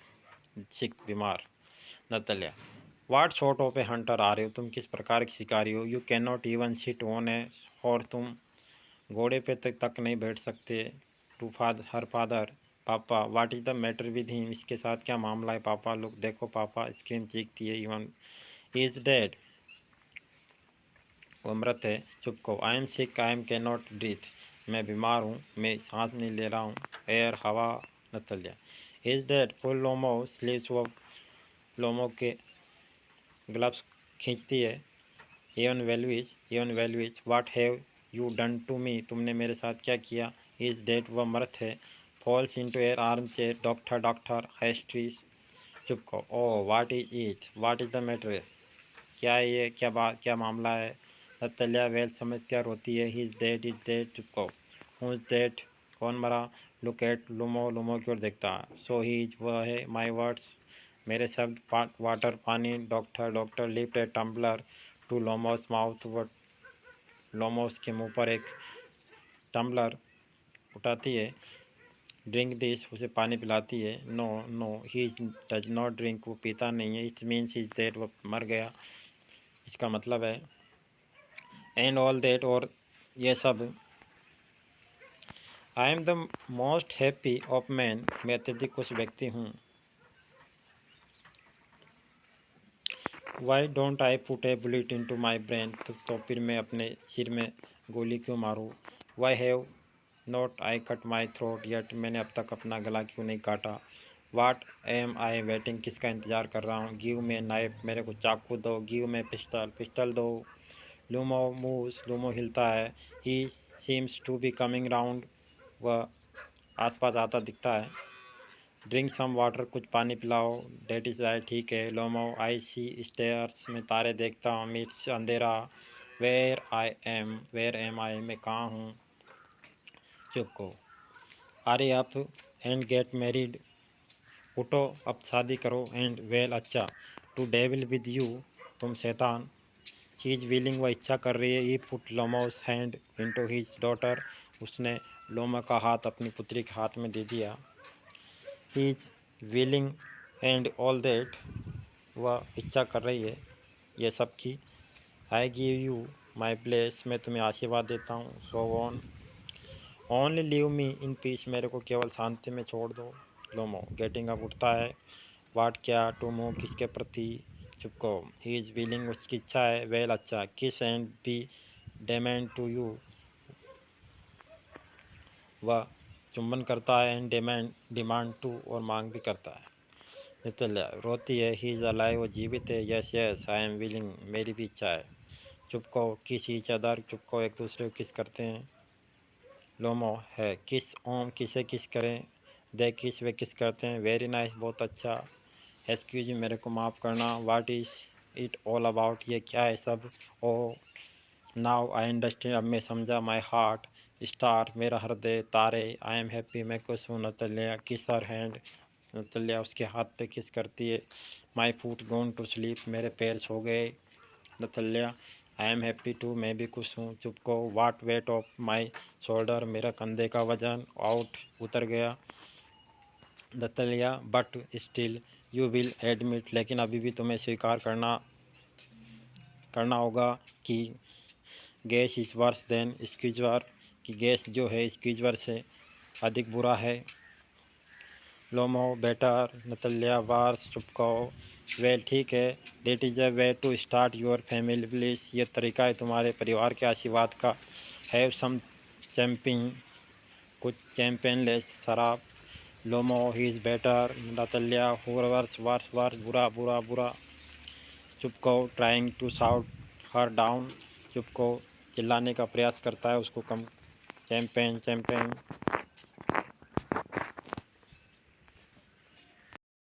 सिक बीमार, Natalya, what short of a hunter, आ रहे हो तुम किस प्रकार की शिकारी हो, you can not even sit on a, और तुम घोड़े पे तक नहीं बैठ सकते, to father her father, papa what is the matter with him, इसके साथ क्या मामला है पापा, लुक देखो पापा, स्क्रीन चीखती है, इवन इज डेड, वो मृत है, चुप को, I am sick, I am can not breathe, मैं बीमार हूँ, मैं सांस नहीं ले रहा हूँ, एयर हवा, Natalya, is dead, full Lomov sleeves, वो लोमो के ग्लव्स खींचती है, Ivan Vasilyevich what have you done to me, तुमने मेरे साथ क्या किया, इज डेड, वह मृत है, falls into air armchair, doctor doctor hysterics, चुप को, oh what is the matter, क्या है ये, क्या बात, क्या मामला है, नतल्या वेल समझ रोती है, ही इज डेड, चुप को, हु इज डेड, कौन मरा, लुक एट लुमो, लुमो की ओर देखता, सो ही इज, वह है, माई वर्ड्स, मेरे शब्द, वाटर पानी, doctor doctor lift a tumbler to Lomov's mouth, वो लोमोस के मुंह पर एक टम्बलर उठाती है, ड्रिंक दिस, उसे पानी पिलाती है, no no he does not drink, वो पीता नहीं है, इट मीन्स इज डेड, वो मर गया, इसका मतलब है, एंड ऑल दैट, और ये सब, I am the most happy of man, मैं अत्यधिक खुश व्यक्ति हूँ, why don't I put a bullet into my brain, तो फिर मैं अपने सिर में गोली क्यों मारूँ, why have not I cut my throat yet, मैंने अब तक अपना गला क्यों नहीं काटा, वाट एम आई वेटिंग, किसका इंतज़ार कर रहा हूँ, गिव में नाइफ, मेरे को चाकू दो, गिव में पिस्टल, पिस्टल दो, लूमो मूव्स, लूमो हिलता है, he seems to be coming round, वह आसपास आता दिखता है, ड्रिंक सम वाटर, कुछ पानी पिलाओ, डेट इज राइट, ठीक है, लोमो आई सी स्टेयर्स, मैं तारे देखता हूँ, मिट्स अंधेरा, वेयर एम आई, मैं कहाँ हूँ, चुप को, अरे अप एंड गेट मैरिड, उठो अब शादी करो, एंड वेल अच्छा, टू डेविल विद यू, तुम शैतान, ही इज विलिंग, वह इच्छा कर रही है, he put Lomov's hand into his daughter, उसने लोमा का हाथ अपनी पुत्री के हाथ में दे दिया, he is willing and all that, वह इच्छा कर रही है ये सब की, I give you my bless, मैं तुम्हें आशीर्वाद देता हूँ, so on, only leave me in peace, मेरे को केवल शांति में छोड़ दो, लोमो गेटिंग अप, उठता है, वाट क्या, टू मूव, किसके प्रति, चुपको, ही इज़ विलिंग, उसकी इच्छा है, वेल अच्छा, kiss and be damned to you, वह चुंबन करता है, एंड डिमांड टू, और मांग भी करता है, नितल्या रोती है, ही इज़ अलाइव, वो जीवित है, yes yes I am willing, मेरी भी इच्छा है, चुपको, किस ईच अदर, चुपको, एक दूसरे को किस करते हैं, लोमो है, किस ओम, किसे किस करें, दे किस, वे किस करते हैं, वेरी नाइस, बहुत अच्छा, एक्सक्यूज मी, मेरे को माफ़ करना, what is it all about, ये क्या है सब, ओ नाउ आई अंडरस्टैंड, अब मैं समझा, माई हार्ट स्टार, मेरा हृदय तारे, आई एम हैप्पी, मैं खुश हूँ, नतल्या किस हर हैंड, नतल्या उसके हाथ पे किस करती है, माई फूट गोन टू स्लीप, मेरे पैर सो गए, Natalya I am happy too, मैं भी खुश हूँ, चुप को, what weight off my shoulder, मेरा कंधे का वजन आउट उतर गया, Natalya but still you will admit, लेकिन अभी भी तुम्हें स्वीकार करना होगा कि Guess is worse than Squeezer, कि गैस जो है स्क्वीजर से अधिक बुरा है, लोमो बेटर, नतल्या वार्स, चुप कहो, वेल ठीक है, that is a way to start your family bliss, ये तरीका है तुम्हारे परिवार के आशीर्वाद का। हैव सम चैम्पिंग, कुछ चैंपियनलेस शराब। Lomov he is better, Natalya worse worse worse, बुरा बुरा बुरा। चुप कहो, trying to shout her down, चुप कहो, चिल्लाने का प्रयास करता है उसको कम। चैंपेन चैंपेन,